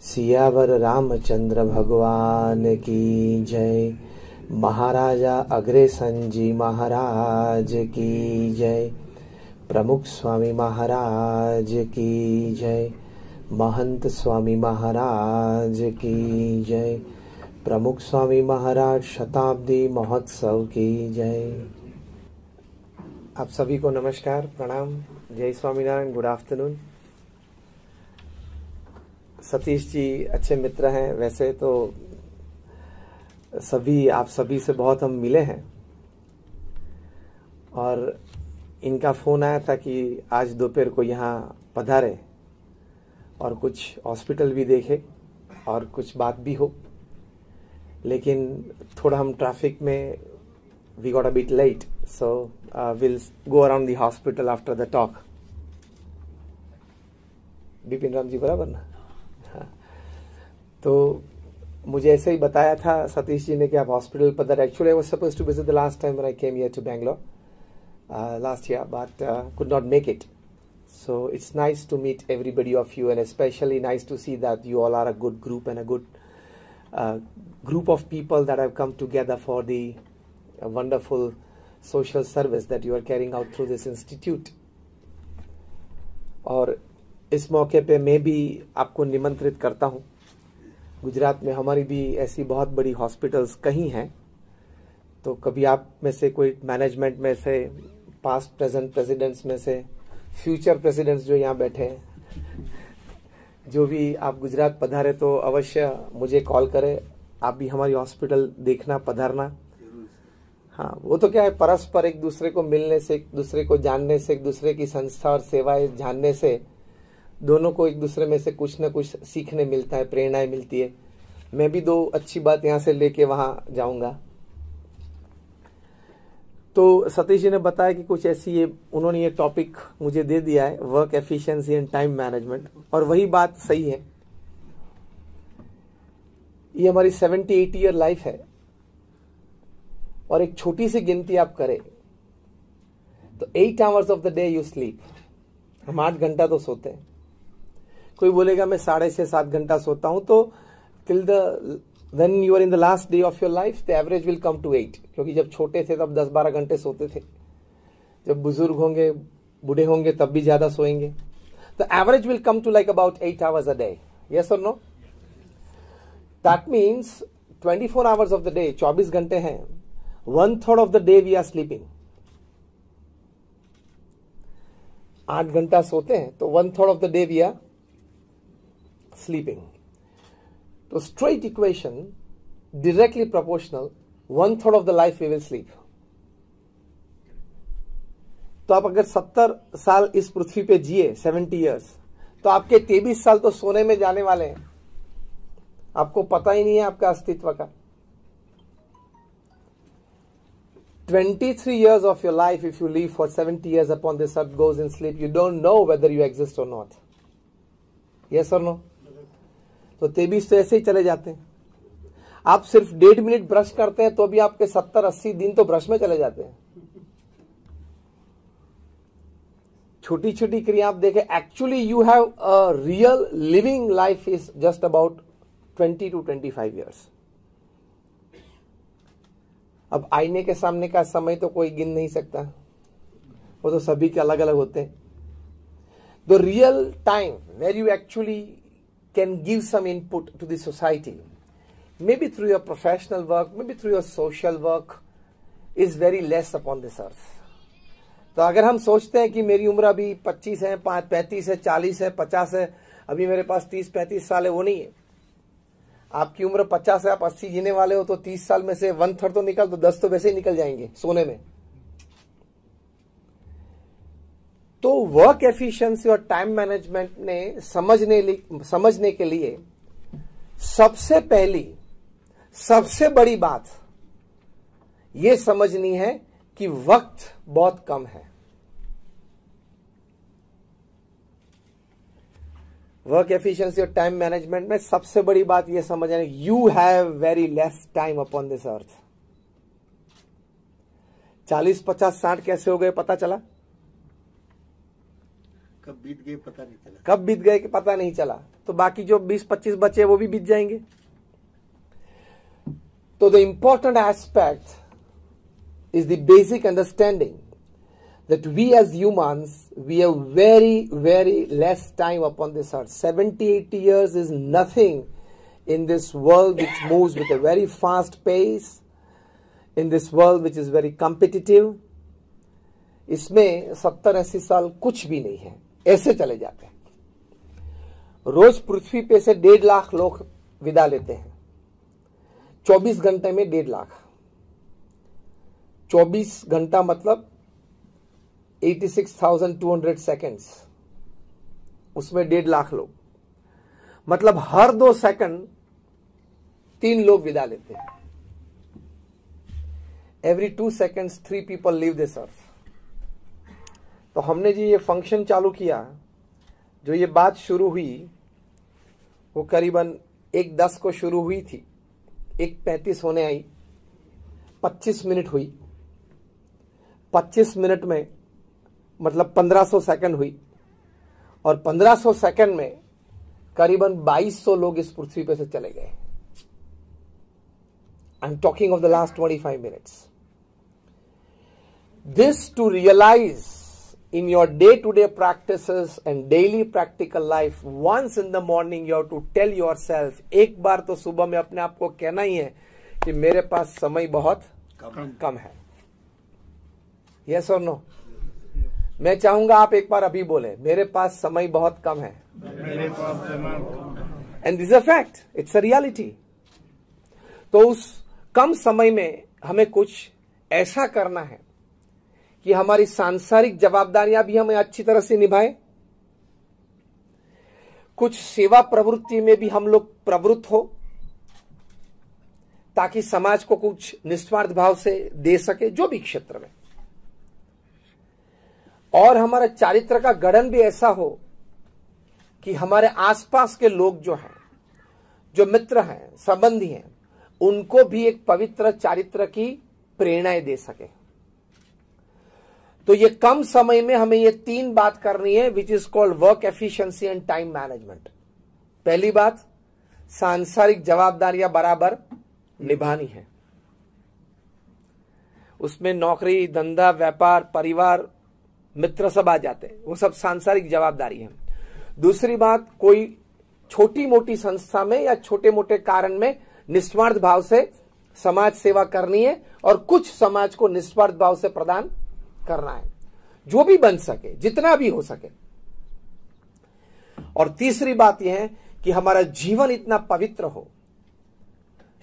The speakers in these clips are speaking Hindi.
सियावर रामचंद्र भगवान की जय। महाराजा अग्रसेन जी महाराज की जय। प्रमुख स्वामी महाराज की जय। महंत स्वामी महाराज की जय। प्रमुख स्वामी महाराज शताब्दी महोत्सव की जय। आप सभी को नमस्कार, प्रणाम, जय स्वामीनारायण, गुड आफ्टरनून। सतीश जी अच्छे मित्र हैं, वैसे तो आप सभी से बहुत हम मिले हैं और इनका फोन आया था कि आज दोपहर को यहाँ पधारे और कुछ हॉस्पिटल भी देखे और कुछ बात भी हो, लेकिन थोड़ा हम ट्रैफिक में we got a bit late, so will go around the hospital after the talk. Bipin Ram ji बराबर ना? हाँ, तो मुझे ऐसे ही बताया था सतीश जी ने कि आप हॉस्पिटल पधारे। Actually I was supposed to visit the last time when I came here to Bangalore last year, but could not make it. So it's nice to meet everybody of you, and especially nice to see that you all are a good group and a good group of people that have come together for the wonderful social service that you are carrying out through this institute. और इस मौके पे मैं भी आपको निमंत्रित करता हूँ। गुजरात में हमारी भी ऐसी बहुत बड़ी हॉस्पिटल्स कहीं हैं, तो कभी आप में से कोई मैनेजमेंट में से, पास्ट प्रेजेंट प्रेसिडेंट्स में से, फ्यूचर प्रेसिडेंट्स जो यहाँ बैठे हैं, जो भी आप गुजरात पधारे तो अवश्य मुझे कॉल करें। आप भी हमारी हॉस्पिटल देखना, पधारना। हाँ, वो तो क्या है, परस्पर एक दूसरे को मिलने से, एक दूसरे को जानने से, एक दूसरे की संस्था और सेवाएं जानने से दोनों को एक दूसरे में से कुछ न कुछ सीखने मिलता है, प्रेरणाएं मिलती है। मैं भी दो अच्छी बात यहाँ से लेके वहाँ जाऊँगा। तो सतीश जी ने बताया कि कुछ ऐसी उन्होंने ये टॉपिक मुझे दे दिया है, work efficiency and time management, और वही बात सही है। ये हमारी 78 ईयर लाइफ है और एक छोटी सी गिनती आप करें तो 8 hours of the day you sleep. हम 8 घंटा तो सोते हैं। कोई बोलेगा मैं 6.5-7 घंटा सोता हूं, तो till the when you are in the last day of your life, the average will come to 8, क्योंकि जब छोटे थे तब 10-12 घंटे सोते थे। जब बुजुर्ग होंगे, बूढ़े होंगे, तब भी ज्यादा सोएंगे। The average will come to like about 8 hours a day. Yes or no? That means 24 hours of the day, 24 घंटे हैं, 1/3 of the day we are sleeping. 8 घंटा सोते हैं तो 1/3 of the day we are sleeping. तो straight equation, directly proportional, 1/3 of the life we will sleep. तो आप अगर 70 साल इस पृथ्वी पे जिए, 70 years, तो आपके 23 साल तो सोने में जाने वाले हैं। आपको पता ही नहीं है आपका अस्तित्व का। 23 years of your life, if you live for 70 years upon this earth, goes in sleep. You don't know whether you exist or not. Yes or no? तो 23 तो ऐसे ही चले जाते हैं। आप सिर्फ 1.5 मिनट ब्रश करते हैं तो भी आपके 70-80 दिन तो ब्रश में चले जाते हैं। छोटी छोटी क्रिया आप देखें, actually you have a real living life is just about 20 to 25 years। अब आईने के सामने का समय तो कोई गिन नहीं सकता, वो तो सभी के अलग अलग होते हैं। The real time where you actually can give some input to the society, maybe through your professional work, maybe through your social work, is very less upon this earth. तो अगर हम सोचते हैं कि मेरी उम्र अभी 25 है, 35 है, 40 है, 50 है, अभी मेरे पास 30-35 साल है, वो नहीं है। आपकी उम्र 50 है, आप 80 जीने वाले हो, तो 30 साल में से 1/3 तो निकल, तो 10 तो वैसे ही निकल जाएंगे सोने में। तो वर्क एफिशिएंसी और टाइम मैनेजमेंट ने समझने के लिए सबसे पहली, सबसे बड़ी बात यह समझनी है कि वक्त बहुत कम है। वर्क एफिशिएंसी और टाइम मैनेजमेंट में सबसे बड़ी बात यह समझना है, you have very less time upon this earth. 40, 50, 60 कैसे हो गए पता चला? कब बीत गए पता नहीं चला, कब बीत गए कि पता नहीं चला। तो बाकी जो 20-25 बचे वो भी बीत जाएंगे। तो the important aspect is the basic understanding that we as humans, we have very less time upon this earth. 70-80 years is nothing in this world which moves with a very fast pace, in this world which is very competitive. इसमें 70-80 साल कुछ भी नहीं है, ऐसे चले जाते हैं। रोज पृथ्वी पे से 1.5 लाख लोग विदा लेते हैं, 24 घंटे में 1.5 लाख। 24 घंटा मतलब 86,200 सेकेंड्स, उसमें 1.5 लाख लोग, मतलब हर 2 सेकंड 3 लोग विदा लेते हैं। Every 2 seconds 3 people leave this earth. तो हमने जी ये फंक्शन चालू किया, जो ये बात शुरू हुई वो करीबन 1:10 को शुरू हुई थी, 1:35 होने आई, 25 मिनट हुई, 25 मिनट में मतलब 1500 सेकंड हुई, और 1500 सेकंड में करीबन 2200 लोग इस पृथ्वी पे से चले गए। I am talking of the last 25 minutes. This to realise in your day-to-day practices and daily practical life, once in the morning you have to tell yourself, एक बार तो सुबह में अपने आप को कहना ही है कि मेरे पास समय बहुत कम है। Yes or no? मैं चाहूंगा आप एक बार अभी बोले, मेरे पास समय बहुत कम है। And this is a fact, it's a reality. तो उस कम समय में हमें कुछ ऐसा करना है कि हमारी सांसारिक जवाबदारियां भी हमें अच्छी तरह से निभाएं, कुछ सेवा प्रवृत्ति में भी हम लोग प्रवृत्त हो, ताकि समाज को कुछ निस्वार्थ भाव से दे सके, जो भी क्षेत्र में, और हमारा चारित्र का गठन भी ऐसा हो कि हमारे आसपास के लोग जो हैं, जो मित्र हैं, संबंधी हैं, उनको भी एक पवित्र चारित्र की प्रेरणाएं दे सके। तो ये कम समय में हमें ये 3 बात करनी है, which is called work efficiency and time management. पहली बात, सांसारिक जवाबदारियां बराबर निभानी है, उसमें नौकरी, धंधा, व्यापार, परिवार, मित्र सब आ जाते हैं, वो सब सांसारिक जवाबदारी है। दूसरी बात, कोई छोटी मोटी संस्था में या छोटे मोटे कारण में निस्वार्थ भाव से समाज सेवा करनी है, और कुछ समाज को निस्वार्थ भाव से प्रदान करना है, जो भी बन सके, जितना भी हो सके। और तीसरी बात यह है कि हमारा जीवन इतना पवित्र हो,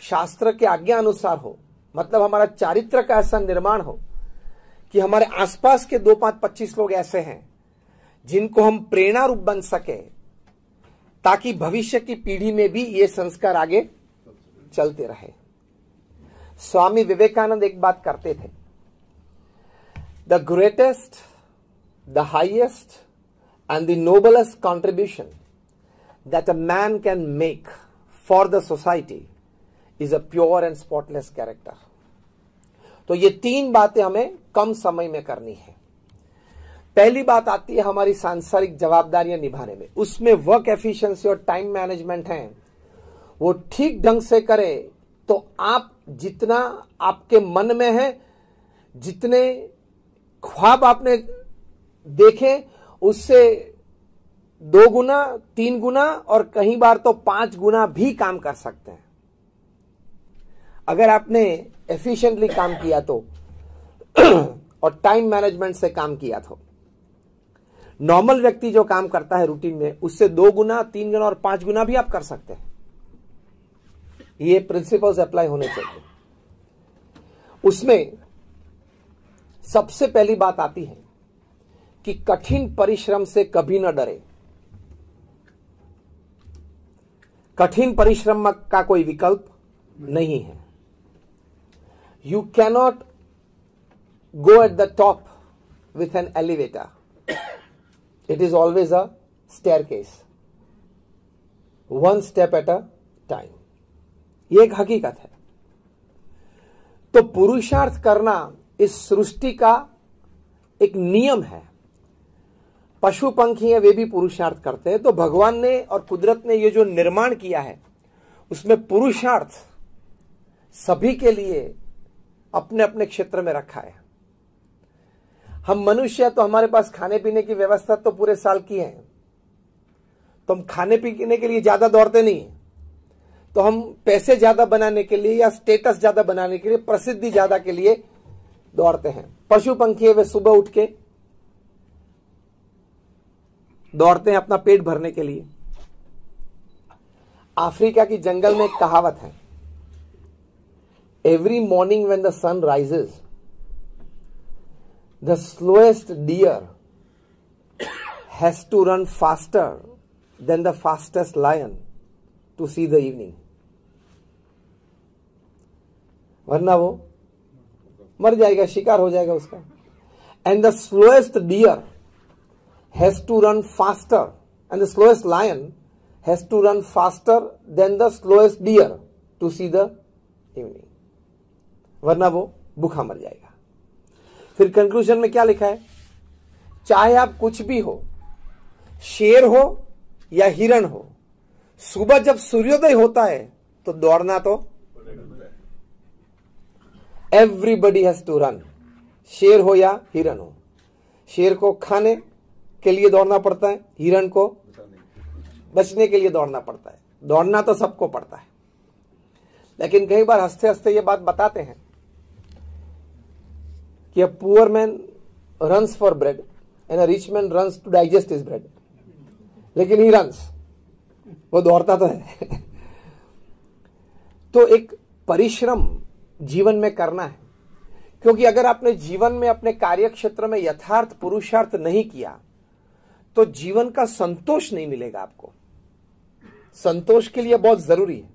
शास्त्र के आज्ञा अनुसार हो, मतलब हमारा चारित्र का ऐसा निर्माण हो कि हमारे आसपास के 2-5-25 लोग ऐसे हैं जिनको हम प्रेरणा रूप बन सके, ताकि भविष्य की पीढ़ी में भी ये संस्कार आगे चलते रहे। स्वामी विवेकानंद एक बात करते थे, the greatest, the highest and the noblest contribution that a man can make for the society is a pure and spotless character. तो ये 3 बातें हमें कम समय में करनी है। पहली बात आती है हमारी सांसारिक जवाबदारियां निभाने में, उसमें वर्क एफिशिएंसी और टाइम मैनेजमेंट है, वो ठीक ढंग से करे तो आप जितना आपके मन में है, जितने ख्वाब आपने देखे, उससे 2 गुना, 3 गुना और कई बार तो 5 गुना भी काम कर सकते हैं, अगर आपने एफिशिएंटली काम किया तो और टाइम मैनेजमेंट से काम किया तो। नॉर्मल व्यक्ति जो काम करता है रूटीन में, उससे 2 गुना, 3 गुना और 5 गुना भी आप कर सकते हैं। ये प्रिंसिपल्स अप्लाई होने चाहिए। उसमें सबसे पहली बात आती है कि कठिन परिश्रम से कभी न डरे। कठिन परिश्रम का कोई विकल्प नहीं है। You cannot go at the top with an elevator, it is always a staircase, 1 step at a time. ये एक हकीकत है। तो पुरुषार्थ करना इस सृष्टि का एक नियम है। पशु पंखी हैं वे भी पुरुषार्थ करते हैं। तो भगवान ने और कुदरत ने ये जो निर्माण किया है उसमें पुरुषार्थ सभी के लिए अपने अपने क्षेत्र में रखा है। हम मनुष्य तो हमारे पास खाने पीने की व्यवस्था तो पूरे साल की है, तो हम खाने पीने के लिए ज्यादा दौड़ते नहीं है, तो हम पैसे ज्यादा बनाने के लिए या स्टेटस ज्यादा बनाने के लिए, प्रसिद्धि ज्यादा के लिए दौड़ते हैं। पशु पंखी वे सुबह उठ के दौड़ते हैं अपना पेट भरने के लिए। अफ्रीका की जंगल में एक कहावत है, every morning when the sun rises the slowest deer has to run faster than the fastest lion to see the evening, वरना वो मर जाएगा, शिकार हो जाएगा उसका। And the slowest deer has to run faster and the slowest lion has to run faster than the slowest deer to see the evening, वरना वो भूखा मर जाएगा। फिर कंक्लूजन में क्या लिखा है, चाहे आप कुछ भी हो, शेर हो या हिरण हो, सुबह जब सूर्योदय होता है तो दौड़ना तो एवरीबडी हैज टू रन, शेर हो या हिरण हो। शेर को खाने के लिए दौड़ना पड़ता है, हिरण को बचने के लिए दौड़ना पड़ता है। दौड़ना तो सबको पड़ता है, लेकिन कई बार हंसते हंसते ये बात बताते हैं कि a poor man runs for bread and a rich man runs to digest his bread, लेकिन ही रन्स, वो दौड़ता तो है। तो एक परिश्रम जीवन में करना है, क्योंकि अगर आपने जीवन में अपने कार्य क्षेत्र में यथार्थ पुरुषार्थ नहीं किया तो जीवन का संतोष नहीं मिलेगा आपको। संतोष के लिए बहुत जरूरी है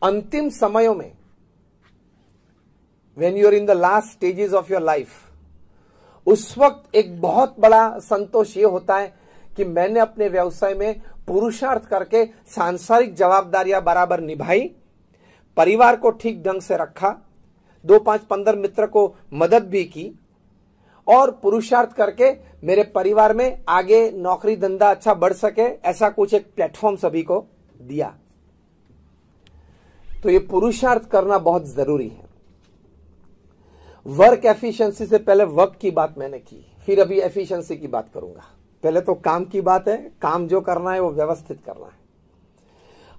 अंतिम समयों में, when you are in the last stages of your life, उस वक्त एक बहुत बड़ा संतोष ये होता है कि मैंने अपने व्यवसाय में पुरुषार्थ करके सांसारिक जवाबदारियां बराबर निभाई, परिवार को ठीक ढंग से रखा, 2, 5, 15 मित्र को मदद भी की, और पुरुषार्थ करके मेरे परिवार में आगे नौकरी धंधा अच्छा बढ़ सके, ऐसा कुछ एक प्लेटफॉर्म सभी को दिया। तो ये पुरुषार्थ करना बहुत जरूरी है। वर्क एफिशिएंसी से पहले वर्क की बात मैंने की, फिर अभी एफिशिएंसी की बात करूंगा। पहले तो काम की बात है, काम जो करना है वो व्यवस्थित करना है।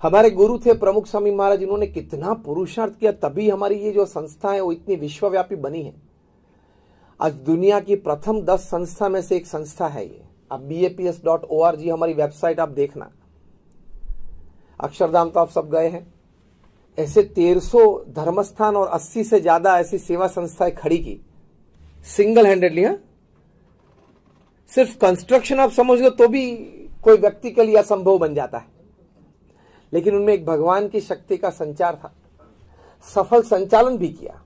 हमारे गुरु थे प्रमुख स्वामी महाराज, इन्होंने कितना पुरुषार्थ किया, तभी हमारी ये जो संस्था है वो इतनी विश्वव्यापी बनी है। आज दुनिया की प्रथम 10 संस्था में से एक संस्था है ये। आप BAPS.org हमारी वेबसाइट आप देखना। अक्षरधाम तो आप सब गए हैं। ऐसे 1300 धर्मस्थान और 80 से ज्यादा ऐसी सेवा संस्थाएं खड़ी की सिंगल हैंडेडली। सिर्फ कंस्ट्रक्शन आप समझ लो तो भी कोई व्यक्ति के लिए असंभव बन जाता है, लेकिन उनमें एक भगवान की शक्ति का संचार था। सफल संचालन भी किया।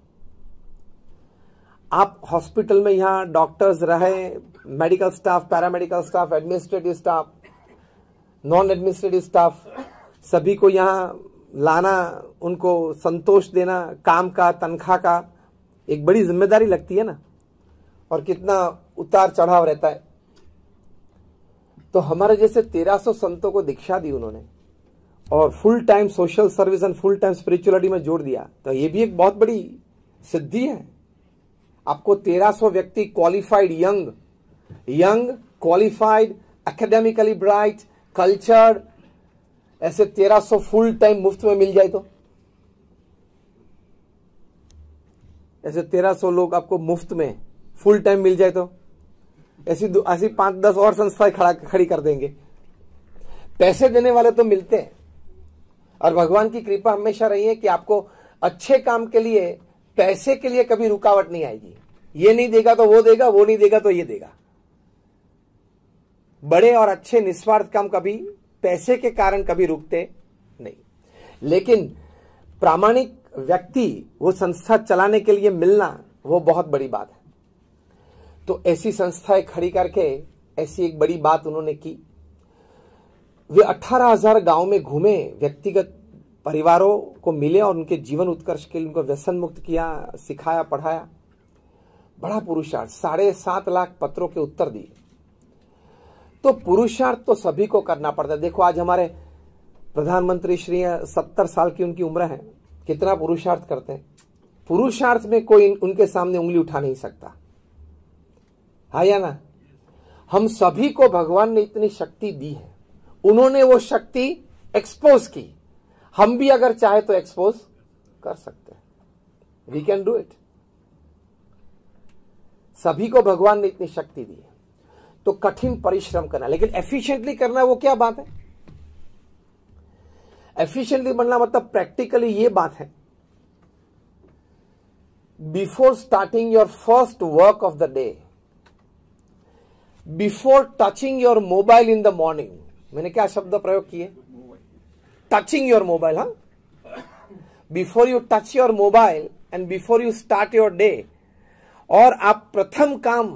आप हॉस्पिटल में यहां डॉक्टर्स रहे, medical staff, paramedical staff, administrative staff, non administrative staff, सभी को यहां लाना, उनको संतोष देना, काम का, तनख्वाह का, एक बड़ी जिम्मेदारी लगती है ना, और कितना उतार चढ़ाव रहता है। तो हमारे जैसे 1300 संतों को दीक्षा दी उन्होंने, और full time social service and full time spirituality में जोड़ दिया। तो ये भी एक बहुत बड़ी सिद्धि है। आपको 1300 व्यक्ति qualified, young qualified, academically bright, cultured, ऐसे 1300 फुल टाइम मुफ्त में मिल जाए तो, ऐसे 1300 लोग आपको मुफ्त में फुल टाइम मिल जाए तो ऐसी 5-10 और संस्थाएं खड़ी कर देंगे। पैसे देने वाले तो मिलते हैं, और भगवान की कृपा हमेशा रही है कि आपको अच्छे काम के लिए, पैसे के लिए कभी रुकावट नहीं आएगी। ये नहीं देगा तो वो देगा, वो नहीं देगा तो ये देगा। बड़े और अच्छे निस्वार्थ काम कभी पैसे के कारण कभी रुकते नहीं, लेकिन प्रामाणिक व्यक्ति वो संस्था चलाने के लिए मिलना वो बहुत बड़ी बात है। तो ऐसी संस्थाएं खड़ी करके ऐसी एक बड़ी बात उन्होंने की। वे 18,000 गांव में घूमे, व्यक्तिगत परिवारों को मिले और उनके जीवन उत्कर्ष के लिए उनको व्यसन मुक्त किया, सिखाया, पढ़ाया। बड़ा पुरुषार्थ। 7.5 लाख पत्रों के उत्तर दिए। तो पुरुषार्थ तो सभी को करना पड़ता है। देखो आज हमारे प्रधानमंत्री श्री 70 साल की उनकी उम्र है, कितना पुरुषार्थ करते हैं। पुरुषार्थ में कोई उनके सामने उंगली उठा नहीं सकता, है या ना। हम सभी को भगवान ने इतनी शक्ति दी है, उन्होंने वो शक्ति एक्सपोज की, हम भी अगर चाहे तो एक्सपोज कर सकते हैं। We can do it. सभी को भगवान ने इतनी शक्ति दी है, तो कठिन परिश्रम करना, लेकिन एफिशिएंटली करना वो क्या बात है। एफिशिएंटली बनना मतलब प्रैक्टिकली ये बात है, before starting your first work of the day, before touching your mobile in the morning, मैंने क्या शब्द प्रयोग किए, टचिंग योर मोबाइल, हाँ, before you touch your mobile and before you start your day, और आप प्रथम काम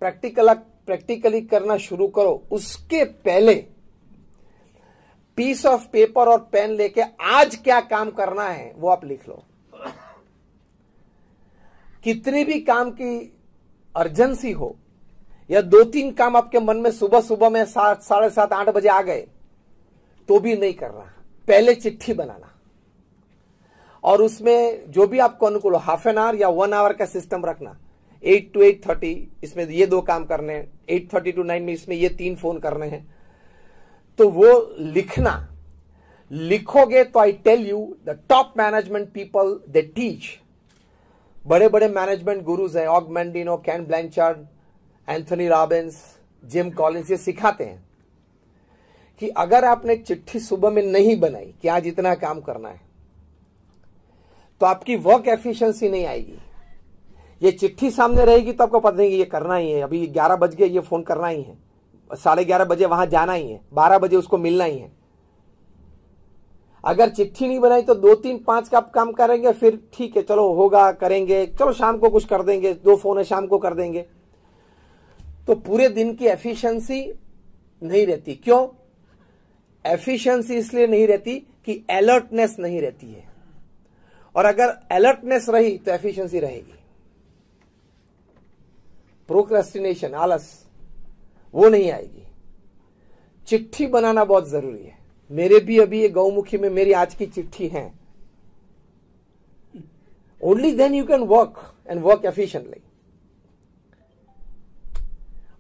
प्रैक्टिकली करना शुरू करो, उसके पहले पीस ऑफ पेपर और पेन लेके आज क्या काम करना है वो आप लिख लो। कितनी भी काम की अर्जेंसी हो या 2-3 काम आपके मन में सुबह सुबह में 7, 7:30, 8 बजे आ गए तो भी नहीं करना, पहले चिट्ठी बनाना और उसमें जो भी आपको अनुकूल हो, हाफ एन आवर या 1 आवर का सिस्टम रखना। 8 to 8:30 इसमें ये 2 काम करने हैं, 8:30 to 9 में इसमें ये 3 फोन करने हैं। तो वो लिखना, लिखोगे तो I tell you the top management people they teach, बड़े बड़े मैनेजमेंट गुरुज हैं, Og Mandino, Ken Blanchard, Anthony Robbins, Jim Collins, ये सिखाते हैं कि अगर आपने चिट्ठी सुबह में नहीं बनाई कि आज इतना काम करना है तो आपकी वर्क एफिशिएंसी नहीं आएगी। ये चिट्ठी सामने रहेगी तो आपको पता नहीं कि ये करना ही है, अभी 11 बज गए, ये फोन करना ही है, 11:30 बजे वहां जाना ही है, 12 बजे उसको मिलना ही है। अगर चिट्ठी नहीं बनाई तो 2, 3, 5 का आप काम करेंगे, फिर ठीक है चलो होगा करेंगे, चलो शाम को कुछ कर देंगे, 2 फोन है शाम को कर देंगे, तो पूरे दिन की एफिशिएंसी नहीं रहती। क्यों एफिशिएंसी इसलिए नहीं रहती कि अलर्टनेस नहीं रहती है, और अगर अलर्टनेस रही तो एफिशिएंसी रहेगी। प्रोक्रेस्टिनेशन, आलस, वो नहीं आएगी। चिट्ठी बनाना बहुत जरूरी है। मेरे भी अभी ये गौमुखी में मेरी आज की चिट्ठी है। Only then you can work and work efficiently.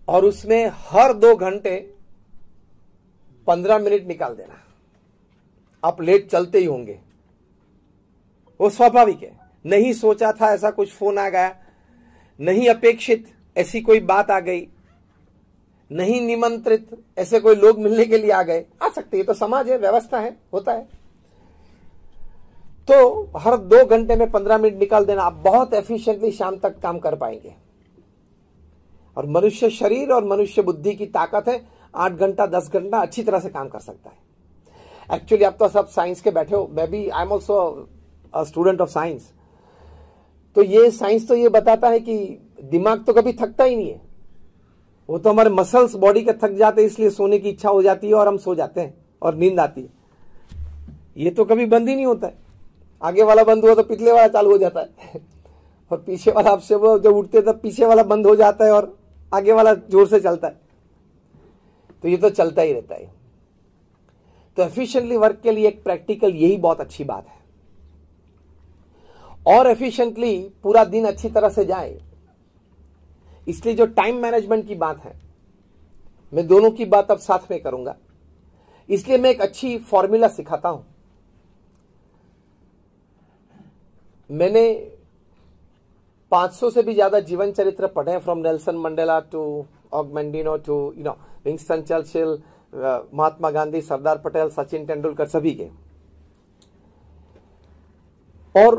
और उसमें हर 2 घंटे 15 मिनट निकाल देना। आप लेट चलते ही होंगे, वो स्वाभाविक है। नहीं सोचा था ऐसा कुछ फोन आ गया, नहीं अपेक्षित ऐसी कोई बात आ गई, नहीं निमंत्रित ऐसे कोई लोग मिलने के लिए आ गए, आ सकते हैं, तो समाज है, व्यवस्था है, होता है। तो हर 2 घंटे में 15 मिनट निकाल देना, आप बहुत एफिशिएंटली शाम तक काम कर पाएंगे। और मनुष्य शरीर और मनुष्य बुद्धि की ताकत है, 8 घंटा 10 घंटा अच्छी तरह से काम कर सकता है। एक्चुअली आप तो सब साइंस के बैठे हो, मैं भी I am also a student of science. तो ये साइंस तो ये बताता है कि दिमाग तो कभी थकता ही नहीं है, वो तो हमारे मसल्स बॉडी के थक जाते हैं, इसलिए सोने की इच्छा हो जाती है और हम सो जाते हैं और नींद आती है। ये तो कभी बंद ही नहीं होता है। आगे वाला बंद हुआ तो पिछले वाला चालू हो जाता है और पीछे वाला आपसे वो जब उठते तब पीछे वाला बंद हो जाता है और आगे वाला जोर से चलता है। तो ये तो चलता ही रहता है। तो एफिशिएंटली वर्क के लिए एक प्रैक्टिकल यही बहुत अच्छी बात है। और एफिशिएंटली पूरा दिन अच्छी तरह से जाए, इसलिए जो टाइम मैनेजमेंट की बात है, मैं दोनों की बात अब साथ में करूंगा। इसलिए मैं एक अच्छी फॉर्मूला सिखाता हूं। मैंने 500 से भी ज्यादा जीवन चरित्र पढ़े हैं, from Nelson Mandela to Og Mandino to Winston Churchill, Mahatma Gandhi, Sardar Patel, Sachin Tendulkar, सभी के। और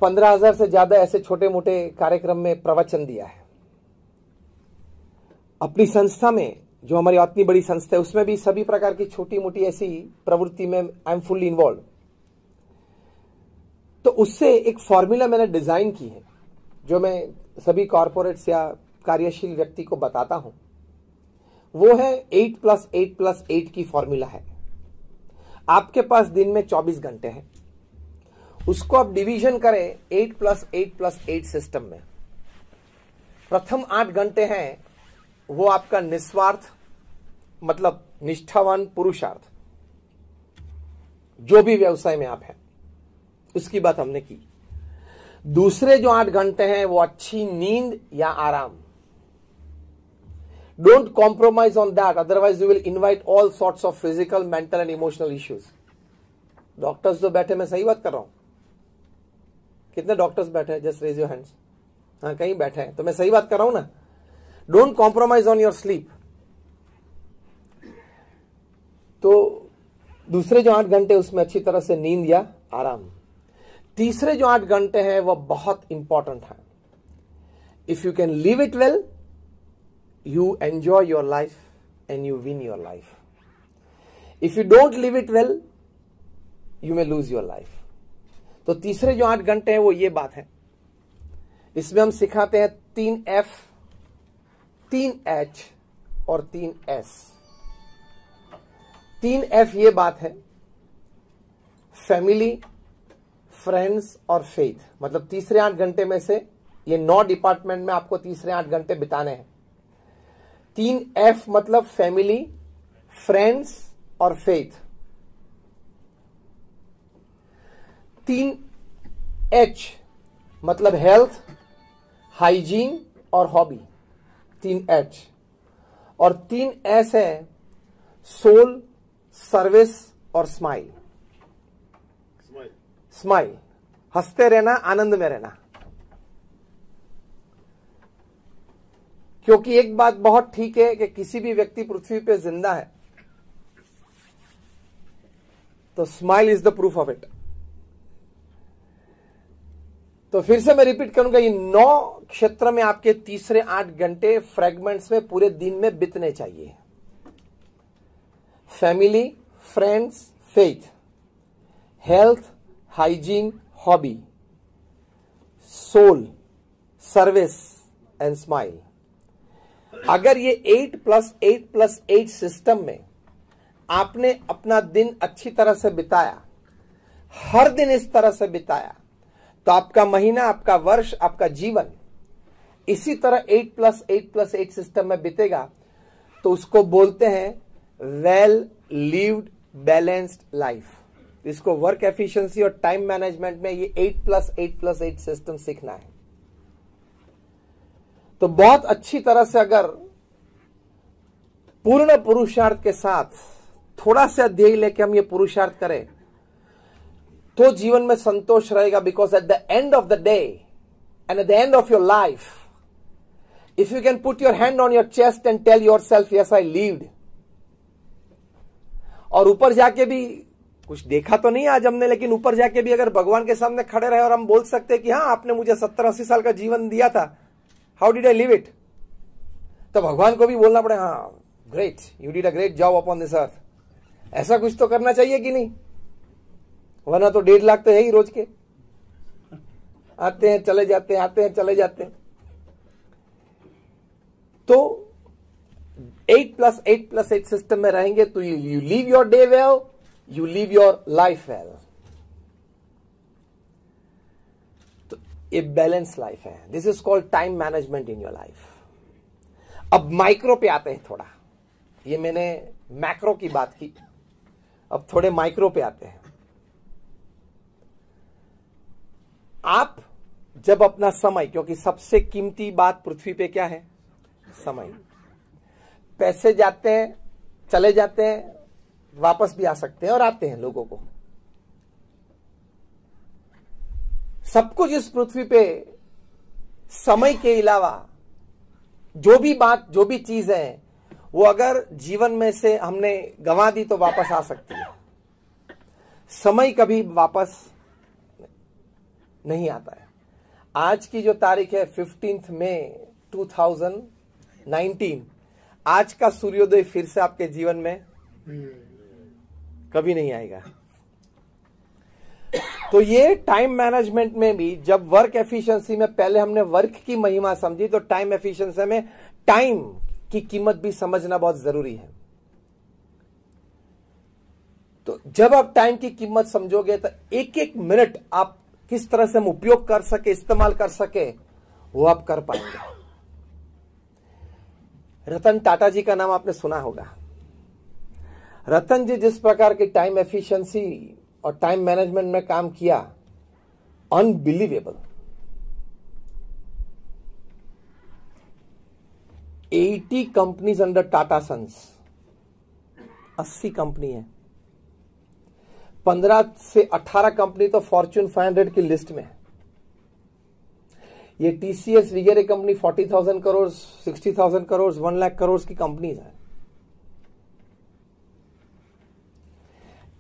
15,000 से ज्यादा ऐसे छोटे मोटे कार्यक्रम में प्रवचन दिया है। अपनी संस्था में, जो हमारी इतनी बड़ी संस्था है, उसमें भी सभी प्रकार की छोटी मोटी ऐसी प्रवृत्ति में आई एम फुल्ली इन्वॉल्व। तो उससे एक फॉर्मूला मैंने डिजाइन की है, जो मैं सभी कॉर्पोरेट्स या कार्यशील व्यक्ति को बताता हूं। वो है 8+8+8 की फॉर्मूला है। आपके पास दिन में 24 घंटे हैं, उसको आप डिवीजन करें 8+8+8 सिस्टम में। प्रथम 8 घंटे हैं वो आपका निस्वार्थ मतलब निष्ठावान पुरुषार्थ, जो भी व्यवसाय में आप हैं, उसकी बात हमने की। दूसरे जो 8 घंटे हैं वो अच्छी नींद या आराम। Don't compromise on that, otherwise you will invite all sorts of physical, mental and emotional issues. Doctors जो बैठे, मैं सही बात कर रहा हूं? कितने डॉक्टर्स बैठे हैं? Just raise your hands. हाँ, कहीं बैठे हैं, तो मैं सही बात कर रहा हूं ना? Don't compromise on your sleep. तो दूसरे जो 8 घंटे उसमें अच्छी तरह से नींद या आराम। तीसरे जो 8 घंटे हैं वह बहुत इंपॉर्टेंट है। If you can live it well, you enjoy your life and you win your life. If you don't live it well, you may lose your life. तो तीसरे जो 8 घंटे हैं वो ये बात है। इसमें हम सिखाते हैं 3 F, 3 H और 3 S। 3 F ये बात है, फैमिली, फ्रेंड्स और फेथ। मतलब तीसरे 8 घंटे में से ये 9 डिपार्टमेंट में आपको तीसरे 8 घंटे बिताने हैं। 3 F मतलब फैमिली, फ्रेंड्स और फेथ। 3 H मतलब हेल्थ, हाइजीन और हॉबी, 3 H। और 3 S है सोल, सर्विस और स्माइल। स्माइल, हंसते रहना, आनंद में रहना। क्योंकि एक बात बहुत ठीक है कि किसी भी व्यक्ति पृथ्वी पे जिंदा है तो smile is the proof of it. तो फिर से मैं रिपीट करूंगा, ये 9 क्षेत्र में आपके तीसरे 8 घंटे फ्रेगमेंट्स में पूरे दिन में बीतने चाहिए। Family, friends, faith, health, hygiene, hobby, soul, service and smile. अगर ये 8+8+8 सिस्टम में आपने अपना दिन अच्छी तरह से बिताया, हर दिन इस तरह से बिताया, तो आपका महीना, आपका वर्ष, आपका जीवन इसी तरह 8+8+8 सिस्टम में बीतेगा। तो उसको बोलते हैं वेल लिव्ड बैलेंस्ड लाइफ। इसको वर्क एफिशिएंसी और टाइम मैनेजमेंट में ये 8+8+8 सिस्टम सीखना है। तो बहुत अच्छी तरह से अगर पूर्ण पुरुषार्थ के साथ थोड़ा सा ध्येय लेके हम ये पुरुषार्थ करें तो जीवन में संतोष रहेगा। Because at the end of the day and at the end of your life, if you can put your hand on your chest and tell yourself yes I lived, और ऊपर जाके भी कुछ देखा तो नहीं आज हमने, लेकिन ऊपर जाके भी अगर भगवान के सामने खड़े रहे और हम बोल सकते हैं कि हाँ आपने मुझे 70-80 साल का जीवन दिया था, how did I live it, तो भगवान को भी बोलना पड़े हाँ great, you did a great job upon this earth. ऐसा कुछ तो करना चाहिए कि नहीं? वरना तो 1.5 लाख तो है ही रोज के, आते हैं चले जाते हैं, आते हैं चले जाते हैं। तो 8+8+8 सिस्टम में रहेंगे तो you leave your day well, you leave your life well. तो ये बैलेंस लाइफ है। This is called time management in your life. अब माइक्रो पे आते हैं थोड़ा। ये मैंने मैक्रो की बात की, अब थोड़े माइक्रो पे आते हैं। आप जब अपना समय, क्योंकि सबसे कीमती बात पृथ्वी पे क्या है? समय। पैसे जाते हैं, चले जाते हैं, वापस भी आ सकते हैं और आते हैं लोगों को। सब कुछ इस पृथ्वी पे समय के अलावा जो भी बात, जो भी चीज है, वो अगर जीवन में से हमने गंवा दी तो वापस आ सकती है। समय कभी वापस नहीं आता है। आज की जो तारीख है 15 मई 2019, आज का सूर्योदय फिर से आपके जीवन में कभी नहीं आएगा। तो ये टाइम मैनेजमेंट में भी, जब वर्क एफिशिएंसी में पहले हमने वर्क की महिमा समझी, तो टाइम एफिशिएंसी में टाइम की कीमत भी समझना बहुत जरूरी है। तो जब आप टाइम की कीमत समझोगे तो एक एक मिनट आप किस तरह से हम उपयोग कर सके, इस्तेमाल कर सके, वो आप कर पाएंगे। रतन टाटा जी का नाम आपने सुना होगा। रतन जी जिस प्रकार की टाइम एफिशिएंसी और टाइम मैनेजमेंट में काम किया, unbelievable. 80 companies under Tata sons, 80 company है, 15 से 18 कंपनी तो फॉर्च्यून 500 की लिस्ट में है। ये टीसीएस वगैरह कंपनी 40,000 करोड़, 60,000 करोड़, 1 लाख करोड़ की कंपनीज है।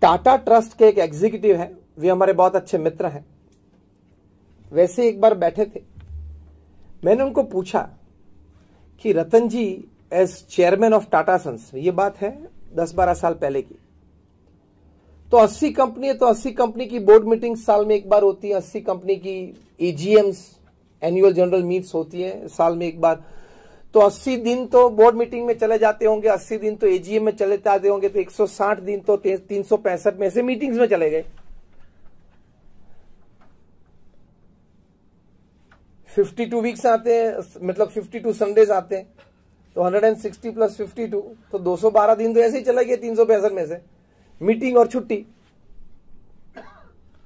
टाटा ट्रस्ट के एक एग्जीक्यूटिव है, वे हमारे बहुत अच्छे मित्र हैं। वैसे एक बार बैठे थे, मैंने उनको पूछा कि Ratan ji as chairman of Tata sons, ये बात है 10-12 साल पहले की, तो 80 कंपनी है, तो 80 कंपनी की बोर्ड मीटिंग साल में एक बार होती है, 80 कंपनी की एजीएम्स, एनुअल जनरल मीट्स होती है साल में एक बार, तो 80 दिन तो बोर्ड मीटिंग में चले जाते होंगे, 80 दिन तो एजीएम में चले जाते होंगे, तो 160 दिन तो 365 में से मीटिंग्स में चले गए। 52 वीक्स आते हैं, मतलब 52 संडेज आते हैं, तो 160 प्लस 52 तो 212 दिन तो ऐसे ही चले गए 365 में से, मीटिंग और छुट्टी।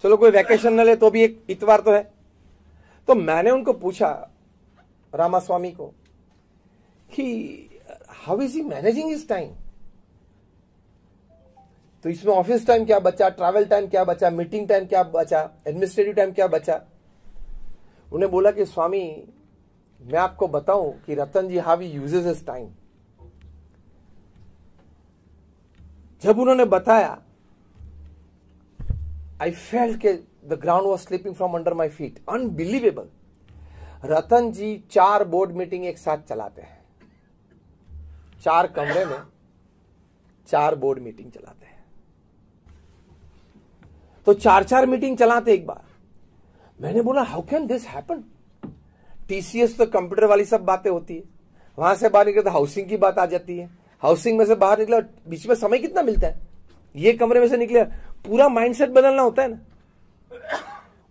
चलो कोई वैकेशन न ले तो भी एक इतवार तो है। तो मैंने उनको पूछा, रामास्वामी को, कि how is he managing his time. तो इसमें ऑफिस टाइम क्या बचा, ट्रैवल टाइम क्या बचा, मीटिंग टाइम क्या बचा, एडमिनिस्ट्रेटिव टाइम क्या बचा। उन्हें बोला कि स्वामी मैं आपको बताऊं कि Ratan ji how he uses his time. जब उन्होंने बताया, आई फेल्ट के the ground was slipping from under my feet, unbelievable. Ratan ji 4 board meeting एक साथ चलाते हैं, 4 कमरे में 4 बोर्ड मीटिंग चलाते हैं, तो 4-4 मीटिंग चलाते एक बार। मैंने बोला how can this happen. TCS तो कंप्यूटर वाली सब बातें होती है, वहां से बाहर निकले तो हाउसिंग की बात आ जाती है, हाउसिंग में से बाहर निकला, बीच में समय कितना मिलता है, ये कमरे में से निकले, पूरा माइंडसेट बदलना होता है ना।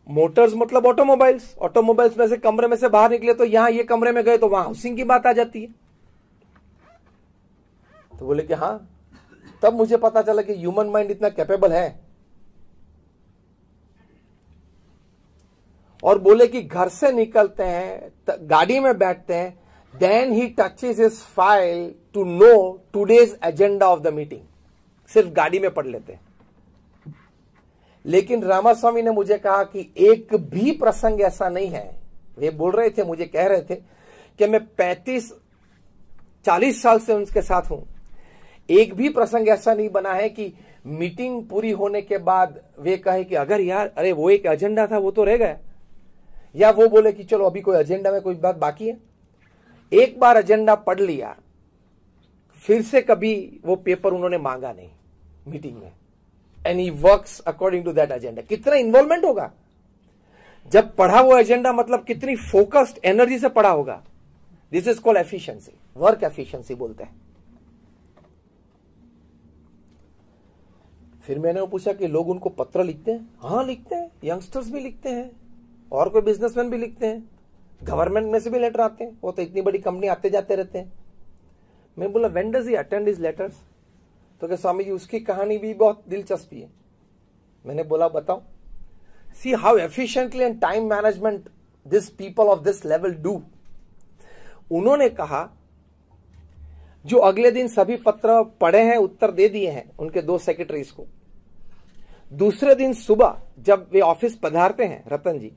मोटर्स मतलब ऑटोमोबाइल्स, ऑटोमोबाइल्स में से कमरे में से बाहर निकले तो यहां ये कमरे में गए तो वहां हाउसिंग की बात आ जाती है। तो बोले कि हाँ, तब मुझे पता चला कि ह्यूमन माइंड इतना कैपेबल है। और बोले कि घर से निकलते हैं, गाड़ी में बैठते हैं, then he touches his file to know today's agenda of the meeting, सिर्फ गाड़ी में पढ़ लेते हैं। लेकिन रामास्वामी ने मुझे कहा कि एक भी प्रसंग ऐसा नहीं है, वे बोल रहे थे, मुझे कह रहे थे कि मैं 35-40 साल से उनके साथ हूं, एक भी प्रसंग ऐसा नहीं बना है कि मीटिंग पूरी होने के बाद वे कहे कि अगर यार अरे वो एक एजेंडा था वो तो रह गया, या वो बोले कि चलो अभी कोई एजेंडा में कोई बात बाकी है। एक बार एजेंडा पढ़ लिया, फिर से कभी वो पेपर उन्होंने मांगा नहीं मीटिंग में, and he works according to that agenda. कितना इन्वॉल्वमेंट होगा जब पढ़ा वो एजेंडा, मतलब कितनी फोकस्ड एनर्जी से पढ़ा होगा। This is called efficiency, work efficiency बोलते हैं। फिर मैंने वो पूछा कि लोग उनको पत्र लिखते हैं? हाँ लिखते हैं, यंगस्टर्स भी लिखते हैं और कोई बिजनेसमैन भी लिखते हैं, गवर्नमेंट में से भी लेटर आते हैं, वो तो इतनी बड़ी कंपनी आते जाते रहते हैं। मैं बोला when does he attend his letters? तो क्या स्वामी जी उसकी कहानी भी बहुत दिलचस्पी है। मैंने बोला बताओ। See how efficiently and time management this people of this level do. उन्होंने कहा जो अगले दिन सभी पत्र पढ़े हैं, उत्तर दे दिए हैं उनके 2 सेक्रेटरीज को, दूसरे दिन सुबह जब वे ऑफिस पधारते हैं रतन जी,